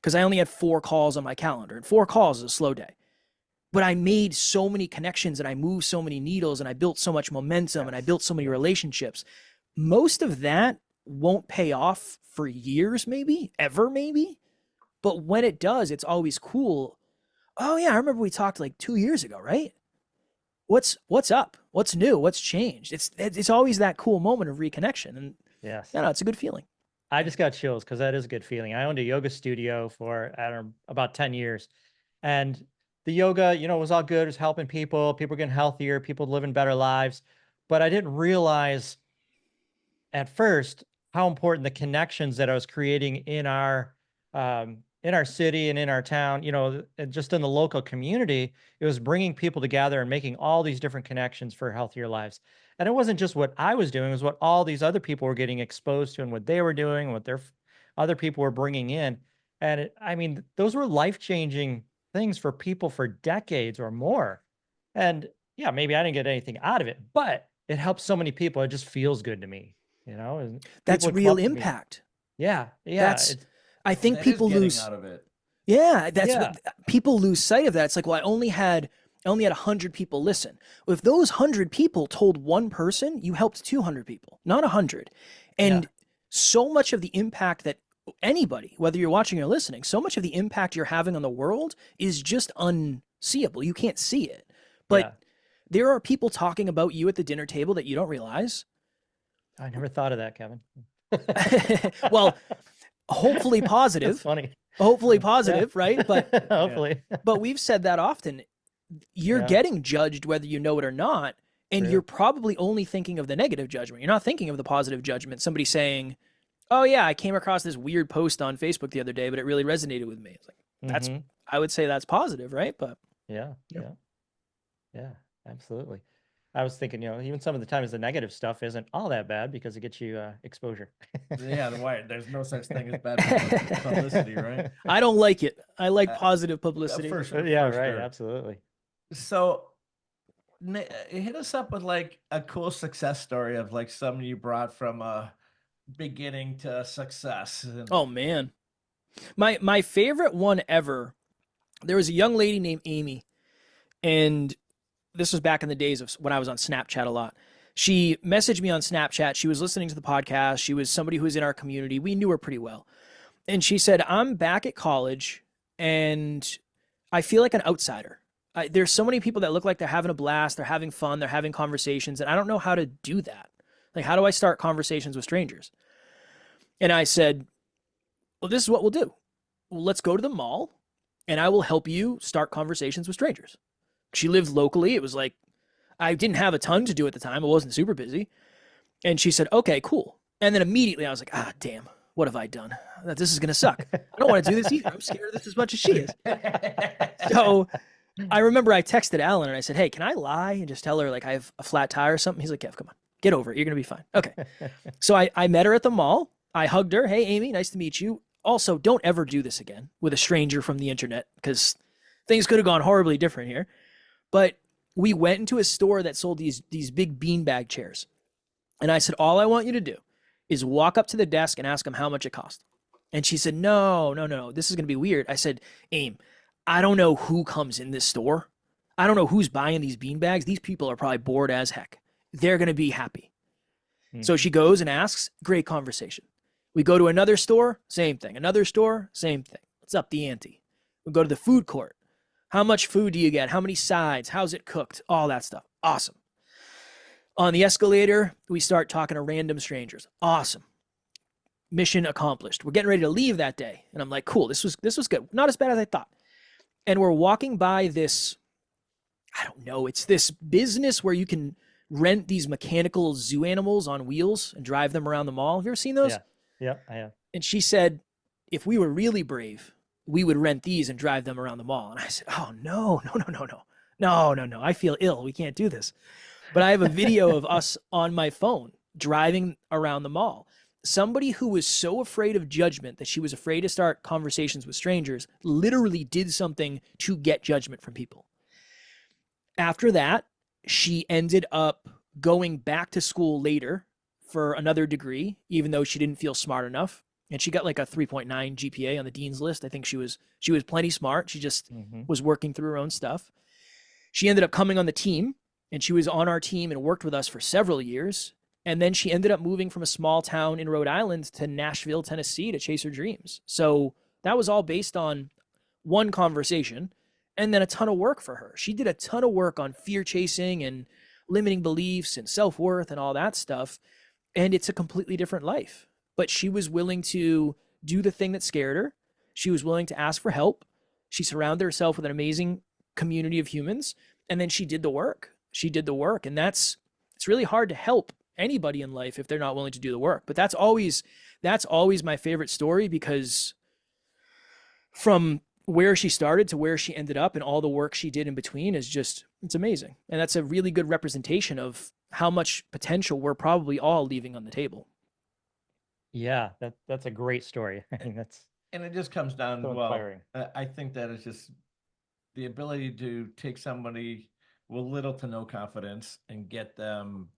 because I only had 4 calls on my calendar, and 4 calls is a slow day. But I made so many connections and I moved so many needles and I built so much momentum and I built so many relationships. Most of that won't pay off for years, maybe, ever, maybe. But when it does, it's always cool. Oh yeah, I remember we talked like 2 years ago, right? What's up? What's new? What's changed? It's always that cool moment of reconnection. And Yes. no, it's a good feeling. I just got chills because that is a good feeling. I owned a yoga studio for, I don't know, about 10 years. And the yoga, you know, was all good. It was helping people. People were getting healthier, people living better lives. But I didn't realize at first how important the connections that I was creating in our city and in our town, you know, and just in the local community. It was bringing people together and making all these different connections for healthier lives. And it wasn't just what I was doing, it was what all these other people were getting exposed to and what they were doing, what their other people were bringing in. And I mean, those were life-changing things for people for decades or more. And yeah, maybe I didn't get anything out of it, but it helps so many people. It just feels good to me, you know? And That's people would come real up to me. impact. Yeah. I think That is people getting lose out of it. Yeah, that's Yeah. what people lose sight of that. It's like, well, I only had 100 people listen. Well, if those 100 people told one person, you helped 200 people, not 100. And so much of the impact that anybody, whether you're watching or listening, so much of the impact you're having on the world is just unseeable. You can't see it. But there are people talking about you at the dinner table that you don't realize. I never thought of that, Kevin. Well, hopefully positive. That's funny. Hopefully positive, right? But hopefully. But we've said that often. You're getting judged whether you know it or not, and you're probably only thinking of the negative judgment. You're not thinking of the positive judgment. Somebody saying, "Oh yeah, I came across this weird post on Facebook the other day, but it really resonated with me." It's like I would say that's positive, right? But yeah, absolutely. I was thinking, you know, even some of the times the negative stuff isn't all that bad because it gets you exposure. Yeah, there's no such thing as bad publicity, right? I don't like it. I like positive publicity. For sure, Yeah, for right. sure. Absolutely. So hit us up with like a cool success story of like something you brought from beginning to success. Oh man. My favorite one ever, there was a young lady named Amy, and this was back in the days of when I was on Snapchat a lot. She messaged me on Snapchat. She was listening to the podcast. She was somebody who was in our community. We knew her pretty well. And she said, I'm back at college and I feel like an outsider. There's so many people that look like they're having a blast. They're having fun. They're having conversations. And I don't know how to do that. Like, how do I start conversations with strangers? And I said, well, this is what we'll do. Let's go to the mall and I will help you start conversations with strangers. She lived locally. It was like, I didn't have a ton to do at the time. I wasn't super busy. And she said, okay, cool. And then immediately I was like, damn, what have I done? This is going to suck. I don't want to do this either. I'm scared of this as much as she is. So I remember I texted Alan and I said, hey, can I lie and just tell her like I have a flat tire or something? He's like, Kev, come on, get over it. You're going to be fine. Okay. So I met her at the mall. I hugged her. Hey, Amy, nice to meet you. Also, don't ever do this again with a stranger from the internet because things could have gone horribly different here. But we went into a store that sold these big beanbag chairs. And I said, all I want you to do is walk up to the desk and ask them how much it cost. And she said, no, this is going to be weird. I said, Aim, I don't know who comes in this store. I don't know who's buying these beanbags. These people are probably bored as heck. They're going to be happy. So she goes and asks, great conversation. We go to another store, same thing. Another store, same thing. Let's up the ante. We go to the food court. How much food do you get? How many sides? How's it cooked? All that stuff. Awesome. On the escalator, we start talking to random strangers. Awesome. Mission accomplished. We're getting ready to leave that day. And I'm like, cool, this was good. Not as bad as I thought. And we're walking by this, I don't know, it's this business where you can rent these mechanical zoo animals on wheels and drive them around the mall. Have you ever seen those? Yeah, I have. And she said, if we were really brave, we would rent these and drive them around the mall. And I said, oh, no. I feel ill. We can't do this. But I have a video of us on my phone driving around the mall. Somebody who was so afraid of judgment that she was afraid to start conversations with strangers literally did something to get judgment from people. After that, she ended up going back to school later for another degree, even though she didn't feel smart enough. And she got like a 3.9 GPA on the dean's list. I think she was plenty smart. She just was working through her own stuff. She ended up coming on the team, and she was on our team and worked with us for several years. And then she ended up moving from a small town in Rhode Island to Nashville, Tennessee to chase her dreams. So that was all based on one conversation and then a ton of work for her. She did a ton of work on fear chasing and limiting beliefs and self-worth and all that stuff. And it's a completely different life. But she was willing to do the thing that scared her. She was willing to ask for help. She surrounded herself with an amazing community of humans. And then she did the work. She did the work. And it's really hard to help anybody in life if they're not willing to do the work. But that's always my favorite story, because from where she started to where she ended up and all the work she did in between is just, it's amazing. And that's a really good representation of how much potential we're probably all leaving on the table. Yeah, that's a great story. I mean, that's And it just comes down so to, well, inspiring. I think that it's just the ability to take somebody with little to no confidence and get them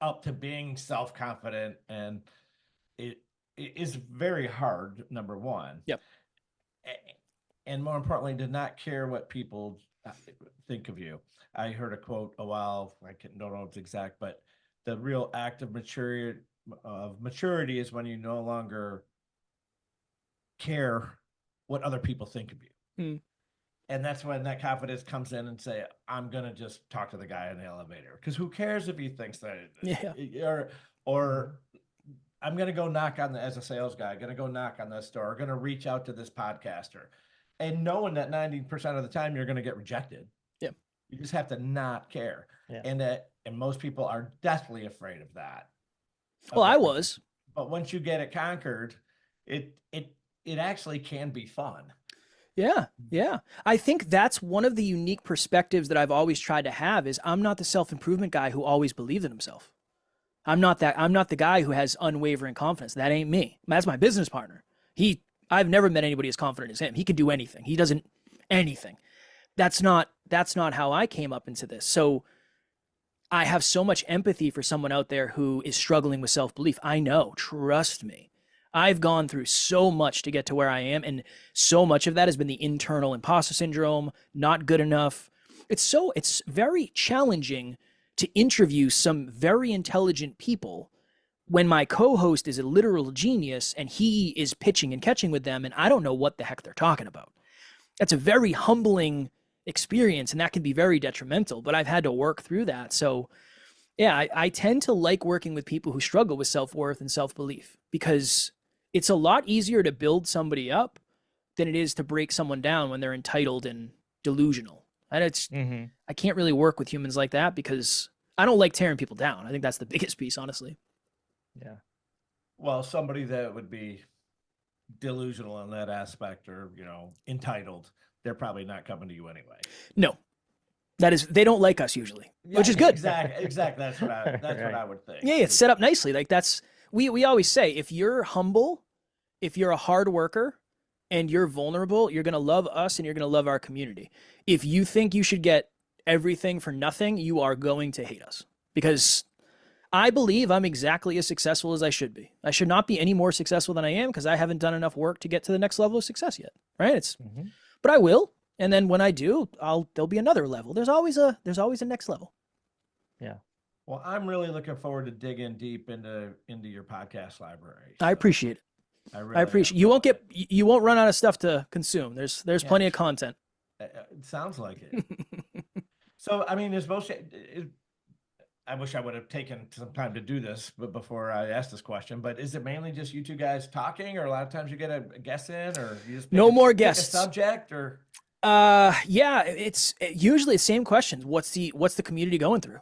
up to being self-confident. And it is very hard, number one. Yep. And more importantly, to not care what people think of you. I heard a quote a while, don't know if it's exact, but the real act of maturity is when you no longer care what other people think of you. And that's when that confidence comes in and say, I'm going to just talk to the guy in the elevator. Because who cares if he thinks that, or I'm going to go knock on as a sales guy, going to go knock on this door, going to reach out to this podcaster, and knowing that 90% of the time you're going to get rejected. Yeah. You just have to not care. Yeah. And most people are deathly afraid of that. Well, I was. But once you get it conquered, it actually can be fun. Yeah. Yeah. I think that's one of the unique perspectives that I've always tried to have is I'm not the self-improvement guy who always believed in himself. I'm not the guy who has unwavering confidence. That ain't me. That's my business partner. I've never met anybody as confident as him. He can do anything. He doesn't anything. That's not how I came up into this. So I have so much empathy for someone out there who is struggling with self-belief. I know, trust me. I've gone through so much to get to where I am, and so much of that has been the internal imposter syndrome, not good enough. It's very challenging to interview some very intelligent people when my co-host is a literal genius and he is pitching and catching with them, and I don't know what the heck they're talking about. That's a very humbling experience, and that can be very detrimental, but I've had to work through that. So yeah, I tend to like working with people who struggle with self-worth and self-belief, because it's a lot easier to build somebody up than it is to break someone down when they're entitled and delusional. And I can't really work with humans like that because I don't like tearing people down. I think that's the biggest piece, honestly. Yeah. Well, somebody that would be delusional in that aspect, or, entitled, they're probably not coming to you anyway. No, they don't like us usually, which is good. Exactly. That's what I would think. Yeah, it's set up nicely. Like we always say, if you're humble, if you're a hard worker and you're vulnerable, you're going to love us and you're going to love our community. If you think you should get everything for nothing, you are going to hate us, because I believe I'm exactly as successful as I should be. I should not be any more successful than I am because I haven't done enough work to get to the next level of success yet. Right. But I will. And then when I do, there'll be another level. There's always a next level. Yeah. Well, I'm really looking forward to digging deep into your podcast library. I appreciate it. I appreciate it. You won't run out of stuff to consume. There's plenty of content. It sounds like it. So, I mean, I wish I would have taken some time to do this, but before I ask this question, but is it mainly just you two guys talking, or a lot of times you get a guest in, or you just no more guests, a subject, or? Yeah, it's usually the same questions. What's the community going through?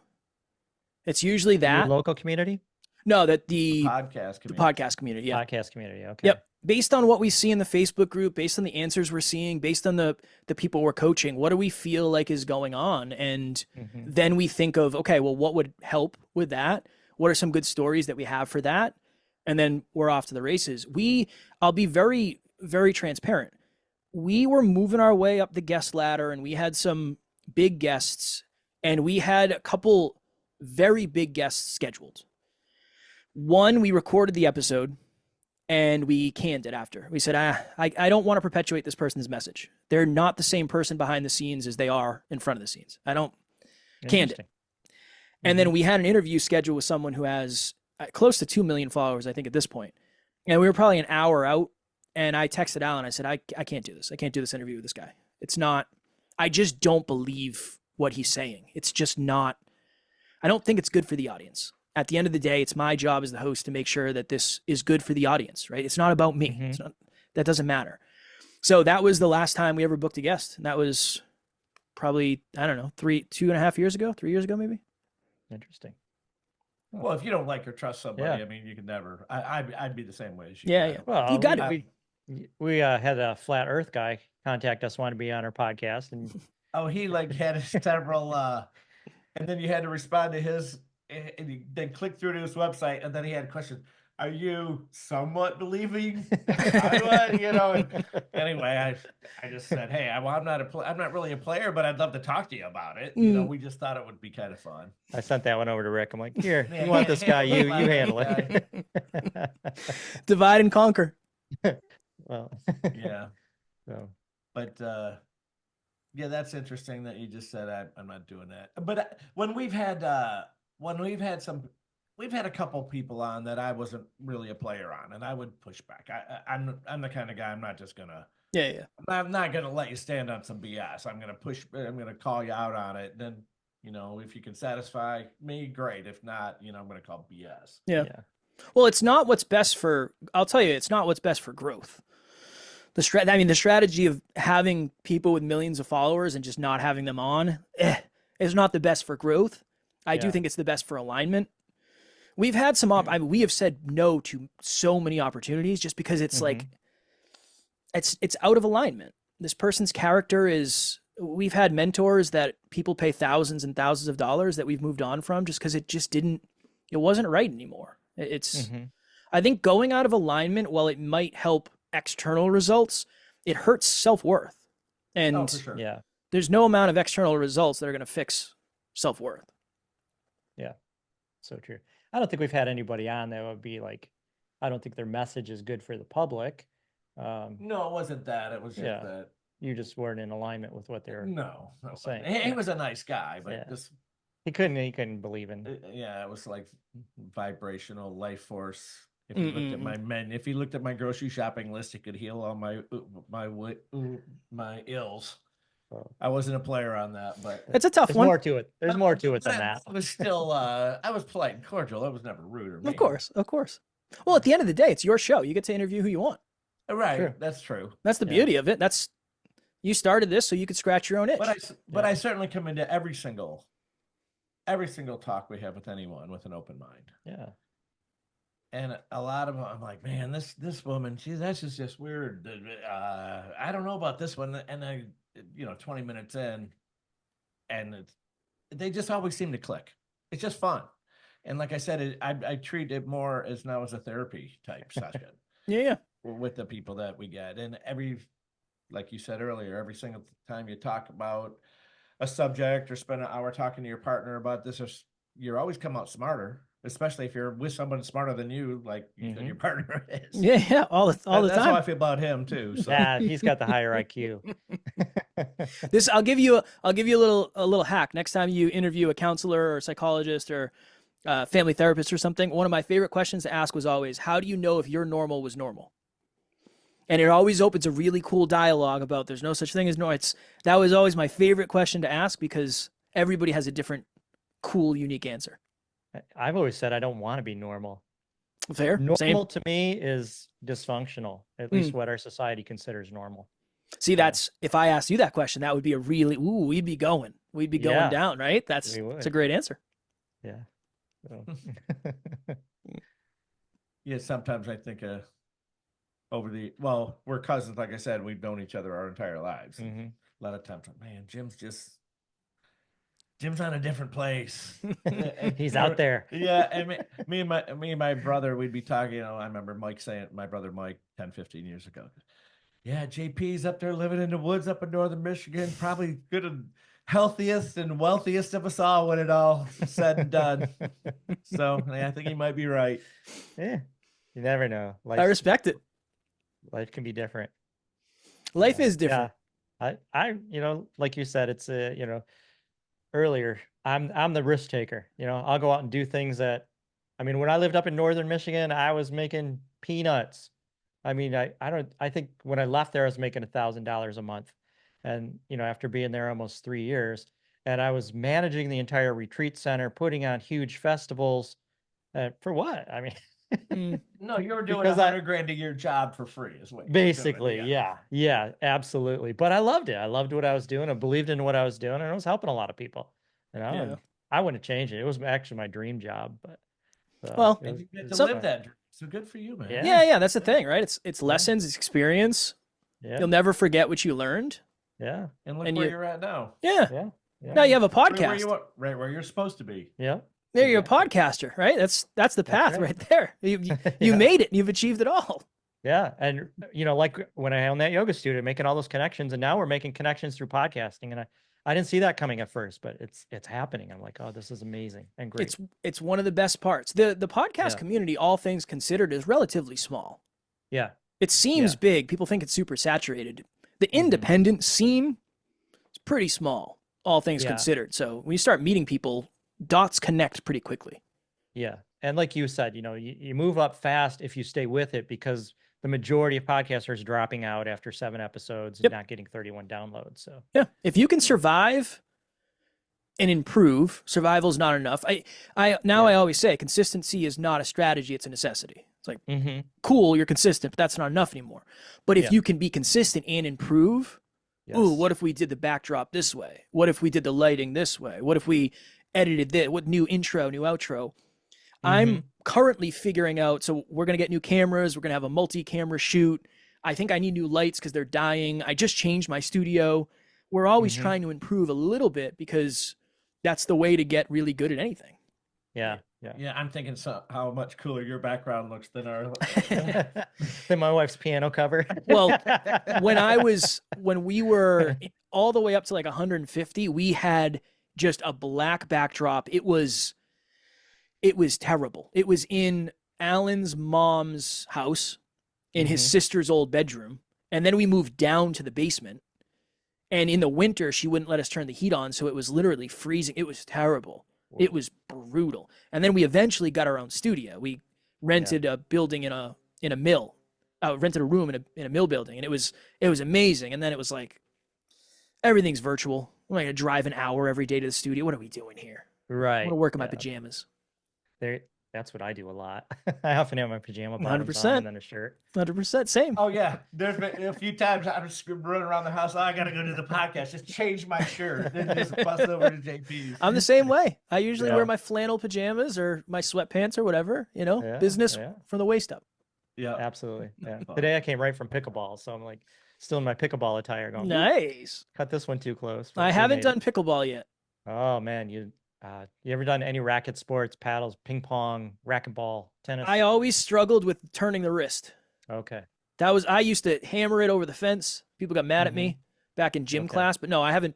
It's usually that your local community. No, that the podcast community. The podcast community. Yeah. Podcast community. Okay. Yep. Based on what we see in the Facebook group, based on the answers we're seeing, based on the people we're coaching, what do we feel like is going on? And then we think of, okay, well, what would help with that? What are some good stories that we have for that? And then we're off to the races. I'll be very, very transparent. We were moving our way up the guest ladder, and we had some big guests, and we had a couple very big guests scheduled. One, we recorded the episode and we canned it after. We said, I don't want to perpetuate this person's message. They're not the same person behind the scenes as they are in front of the scenes. I don't. Canned it. And then we had an interview scheduled with someone who has close to 2 million followers, I think, at this point. And we were probably an hour out. And I texted Alan. I said, I can't do this. I can't do this interview with this guy. It's not, I just don't believe what he's saying. It's just not, I don't think it's good for the audience. At the end of the day, it's my job as the host to make sure that this is good for the audience, right? It's not about me. It's not, that doesn't matter. So that was the last time we ever booked a guest. And that was probably, I don't know, 2.5 years ago, 3 years ago, maybe. Interesting. Well, if you don't like or trust somebody, Yeah. I mean, you can never. I'd be the same way as you. Yeah, yeah. Well, You got we, we had a flat Earth guy contact us, wanted to be on our podcast, and Oh, he like had several, and then you had to respond to his, and you then click through to his website, and then he had questions. Are you somewhat believing? You know. And anyway, I just said, hey, I'm not really a player, but I'd love to talk to you about it. You know, we just thought it would be kind of fun. I sent that one over to Rick. I'm like, here, Yeah, you want this guy, you handle handle it, it. Divide and conquer. Well, Yeah, so but yeah, that's interesting that you just said I'm not doing that. But when we've had a couple people on that I wasn't really a player on, and I would push back. I'm the kind of guy, I'm not just gonna. Yeah. I'm not gonna let you stand on some BS. I'm gonna call you out on it. Then, you know, if you can satisfy me, great. If not, you know, I'm gonna call BS. Yeah. Well, it's not what's best for, I'll tell you, it's not what's best for growth. The strategy of having people with millions of followers and just not having them on is not the best for growth. I do think it's the best for alignment. We've had some we have said no to so many opportunities just because it's like it's out of alignment. This person's character is, we've had mentors that people pay thousands and thousands of dollars that we've moved on from just because it wasn't right anymore. It's I think going out of alignment, while it might help external results, it hurts self-worth. And For sure. yeah, there's no amount of external results that are going to fix self-worth. yeah, so true. I don't think we've had anybody on that would be like, I don't think their message is good for the public. No, it wasn't that. It was just that. You just weren't in alignment with what they're No. saying. He was a nice guy, but just he couldn't believe in. it was like vibrational life force. If you looked at if you looked at my grocery shopping list, it could heal all my ills. I wasn't a player on that, but It's a tough There's one. more to it. There's more to it than that. It was still, I was polite and cordial. I was never rude or mean. Of course. Well, at the end of the day, it's your show. You get to interview who you want. Right. True. That's true. That's the beauty of it. You started this so you could scratch your own itch. But I certainly come into every single talk we have with anyone with an open mind. Yeah. And a lot of them, I'm like, man, this woman, that's just weird. I don't know about this one. And I, 20 minutes in, and they just always seem to click. It's just fun. And like I said, I treat it more as now as a therapy type session. Yeah. With the people that we get. And like you said earlier, every single time you talk about a subject or spend an hour talking to your partner about this, you always come out smarter, especially if you're with someone smarter than you, like your partner is. Yeah, all the time. That's how I feel about him too. So. Yeah, he's got the higher IQ. I'll give you a little hack. Next time you interview a counselor or psychologist or family therapist or something, one of my favorite questions to ask was always, how do you know if your normal was normal? And it always opens a really cool dialogue about there's no such thing as normal. That was always my favorite question to ask because everybody has a different, cool, unique answer. I've always said I don't want to be normal. Fair. Normal Same. to me is dysfunctional, at least what our society considers normal. See, if I asked you that question, that would be we'd be going down, right? It's a great answer. Yeah. So. Yeah, sometimes I think we're cousins, like I said, we've known each other our entire lives. A lot of times, man, Jim's on a different place. He's out there. Yeah, and me and my brother, we'd be talking. I remember my brother Mike 10, 15 years ago. Yeah, JP's up there living in the woods up in northern Michigan, probably good healthiest and wealthiest of us all when it all said and done. So I think he might be right. Yeah, you never know. I respect it. Life can be different. Life is different. Yeah. Like you said, it's earlier, I'm the risk taker. I'll go out and do things that, when I lived up in northern Michigan, I was making peanuts. I think when I left there, I was making $1,000 a month. And, after being there almost 3 years, and I was managing the entire retreat center, putting on huge festivals. For what? No, you were doing Because 100 grand a year job for free is what you were basically, doing, yeah, absolutely. But I loved it. I loved what I was doing. I believed in what I was doing, and I was helping a lot of people. Yeah. And I wouldn't change it. It was actually my dream job. But Well, And you get to So- live that dream. So good for you, man. Yeah, that's the thing, right? It's lessons, it's experience. Yeah, You'll never forget what you learned. yeah, And look And where you- you're at now. Yeah. yeah, yeah, Now you have a Right where podcast. you are, right where you're supposed to be. yeah. There you're a Exactly. podcaster, right? That's the path right. right there. You Yeah. made it. You've achieved it all. Yeah, and like when I owned that yoga studio, making all those connections, and now we're making connections through podcasting, and I didn't see that coming at first, but it's happening. I'm like, oh, this is amazing and great. It's one of the best parts. The podcast Yeah. community, all things considered, is relatively small. Yeah, It seems Yeah. big. People think it's super saturated. The Mhm. independent scene is pretty small, all things Yeah. considered. So when you start meeting people, dots connect pretty quickly. yeah, and like you said, you move up fast if you stay with it, because the majority of podcasters are dropping out after 7 episodes and Yep. not getting 31 downloads. So Yeah. If you can survive and improve, survival's not enough. I always say consistency is not a strategy, it's a necessity. It's like, cool, you're consistent, but that's not enough anymore. But if Yeah. you can be consistent and improve, ooh, yes. what if we did the backdrop this way? What if we did the lighting this way? What if we edited this? What new intro, new outro? I'm currently figuring out, so we're going to get new cameras. We're going to have a multi-camera shoot. I think I need new lights because they're dying. I just changed my studio. We're always trying to improve a little bit because that's the way to get really good at anything. Yeah, Yeah, I'm thinking how much cooler your background looks than our. Then my wife's piano cover. Well, when we were all the way up to like 150, we had just a black backdrop. It was terrible. It was in Alan's mom's house in his sister's old bedroom. And then we moved down to the basement. And in the winter, she wouldn't let us turn the heat on. So it was literally freezing. It was terrible. It was brutal. And then we eventually got our own studio. We rented a building in a mill, rented a room in a mill building. And it was amazing. And then it was like, everything's virtual. I'm going to drive an hour every day to the studio. What are we doing here? Right. I want to work in my pajamas. That's what I do a lot. I often have my pajama bottoms 100%. on and then a shirt. 100%. Same. Oh yeah, there's been a few times I'm just running around the house. I gotta go to the podcast. Just change my shirt. Then just bust over to JP's. I'm the same way. I usually Yeah. wear my flannel pajamas or my sweatpants or whatever, Yeah, business yeah. from the waist up. Yeah. Absolutely. Yeah. Fun. Today I came right from pickleball, so I'm like still in my pickleball attire going, "Oop, Nice. cut this one too close." but I still haven't made done it. pickleball yet. Oh man, you ever done any racket sports, paddles, ping pong, racquetball, tennis? I always struggled with turning the wrist. Okay. I used to hammer it over the fence. People got mad at me back in gym Okay. class, but no, I haven't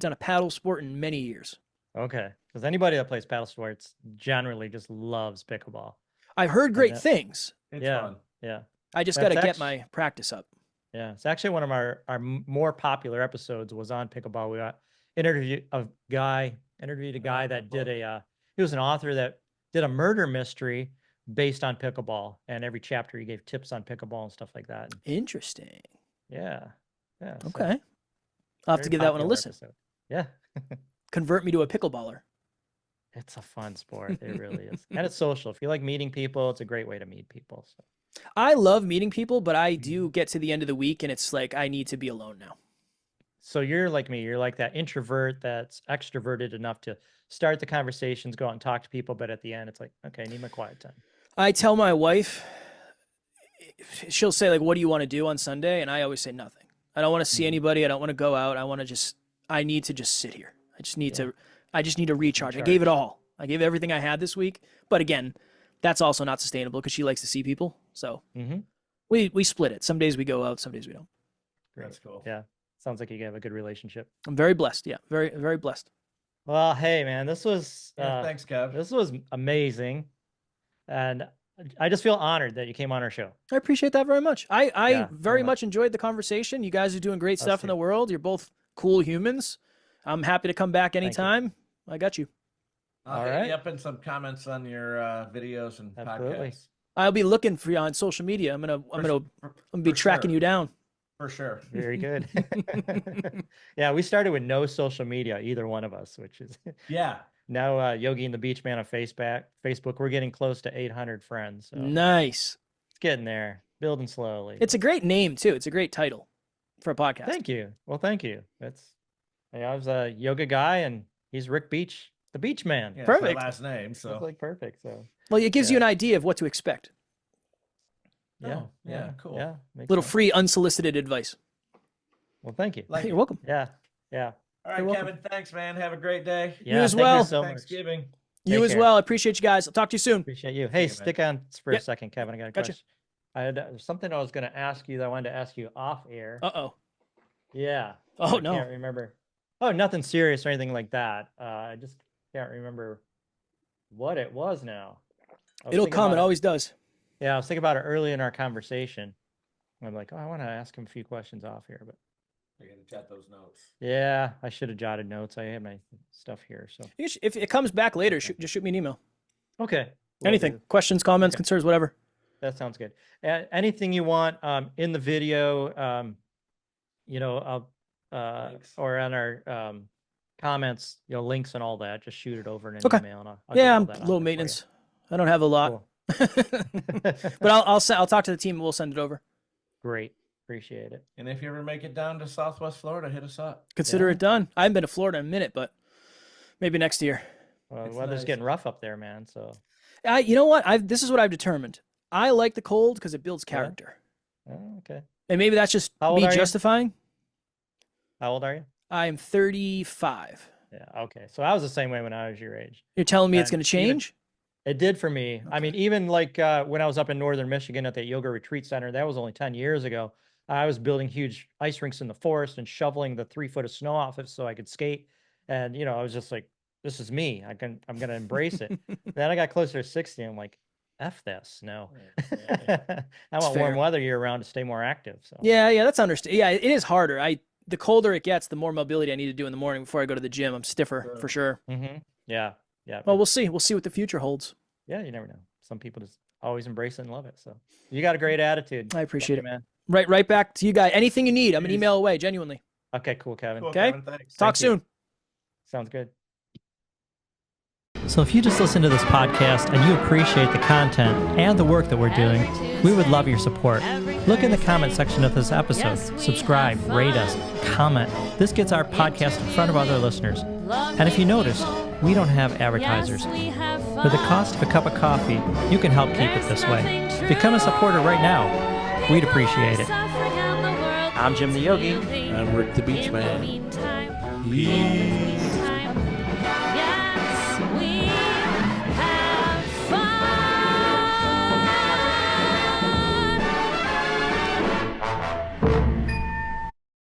done a paddle sport in many years. Okay. Because anybody that plays paddle sports generally just loves pickleball. I've heard great that- things. It's Yeah. fun. Yeah. I just got to That's get actu- my practice up. Yeah. It's actually one of our more popular episodes was on pickleball. We interviewed a guy that did he was an author that did a murder mystery based on pickleball, and every chapter he gave tips on pickleball and stuff like that. And Interesting. yeah. Yeah. so Okay. I'll have to very give that one a popular listen. episode. Yeah. Convert me to a pickleballer. It's a fun sport. It really is. And it's social. If you like meeting people, it's a great way to meet people. So. I love meeting people, but I do get to the end of the week and it's like I need to be alone now. So you're like me. You're like that introvert that's extroverted enough to start the conversations, go out and talk to people, but at the end, it's like, okay, I need my quiet time. I tell my wife, she'll say like, "What do you want to do on Sunday?" And I always say nothing. I don't want to see anybody. I don't want to go out. I need to just sit here. I just need to recharge. I gave it all. I gave everything I had this week. But again, that's also not sustainable because she likes to see people. So we split it. Some days we go out, some days we don't. Great. That's cool. Yeah. sounds like you have a good relationship. I'm very blessed. Yeah, very, very blessed. Well, hey man, this was Thanks, Kev. this was amazing, and I just feel honored that you came on our show. I appreciate that very much. I Yeah, very much enjoyed the conversation. You guys are doing great Us stuff in too. the world. You're both cool humans. I'm happy to come back you. anytime. I got you. I'll All hit right. you up in some comments on your videos and Absolutely. podcasts. I'll be looking for you on social media. I'm gonna be tracking you down. For sure. Very good. Yeah, we started with no social media, either one of us, which is Yeah. now Yogi and the BeachMan on Facebook. We're getting close to 800 friends. So Nice. it's getting there, building slowly. It's a great name too. It's a great title for a podcast. Thank you. Well, thank you. I was a yoga guy, and he's Rick Beach, the BeachMan. Yeah, it's Perfect. my last name. It's So like perfect. So Well, it gives you Yeah. an idea of what to expect. yeah, Oh, yeah, cool. Yeah, makes Little sense. free, unsolicited advice. Well, thank you. Like You're it. welcome. Yeah, yeah. All right, You're welcome. Kevin. Thanks, man. Have a great day. Yeah, as thank well. You so much. Thanksgiving. You Take as care. well. I appreciate you guys. I'll talk to you soon. Appreciate you. Hey, you, man. stick on for Yep. a second, Kevin. I got a Gotcha. question. I had something I was going to ask you that I wanted to ask you off air. Uh-oh. Yeah. Oh, I no. can't remember. Oh, nothing serious or anything like that. I just can't remember what it was now. I was It'll thinking come. about It always does. Yeah, I was thinking about it early in our conversation. I'm like, oh, I want to ask him a few questions off here, but I gotta jot those notes. yeah, I should have jotted notes. I have my stuff here. So If it comes back later, just shoot me an email. okay, will Anything. do. Questions, comments, Okay. concerns, whatever. That sounds good. Anything you want in the video, Links. or on our comments, links and all that. Just shoot it over in an Okay. email, and I'll get Yeah, all I'm that on low there for you. maintenance. I don't have a lot. Cool. But I'll talk to the team and we'll send it over. Great, appreciate it. And if you ever make it down to Southwest Florida, hit us up. Consider Yeah. it done. I haven't been to Florida in a minute, but maybe next year. Well, the It's weather's nice. getting rough up there, man. So You know what? This is what I've determined. I like the cold because it builds Yeah. character. okay. And maybe that's just How old me are you? justifying. How old are you? I am 35. Yeah. Okay. So I was the same way when I was your age. You're telling me it's And going to even- change? It did for me. I mean, even like when I was up in northern Michigan at that yoga retreat center, that was only 10 years ago. I was building huge ice rinks in the forest and shoveling the 3 foot of snow off it so I could skate. And I was just like, this is me. I'm gonna embrace it. Then I got closer to 60. I'm like, F this. No. I want warm fair. weather year round to stay more active. So Yeah, that's understood. Yeah, it is harder. The colder it gets, the more mobility I need to do in the morning before I go to the gym. I'm stiffer for sure. Yeah. Yeah. Well, we'll see. We'll see what the future holds. Yeah, you never know. Some people just always embrace it and love it. So you got a great attitude. I appreciate Love it. you, man. Right back to you guys. Anything you need, I'm an Peace. email away, genuinely. Okay, cool, Kevin. Cool, Okay. Kevin, thanks. Talk Thank you. soon. Sounds good. So if you just listen to this podcast and you appreciate the content and the work that we're doing, we would love your support. Look in the comment section of this episode. Subscribe, rate us, comment. This gets our podcast in front of other listeners. And if you noticed, we don't have advertisers. For the cost of a cup of coffee, you can help keep it this way. Become a supporter right now. We'd appreciate it. I'm Jim the Yogi. I'm Rick the Beach Man. Peace.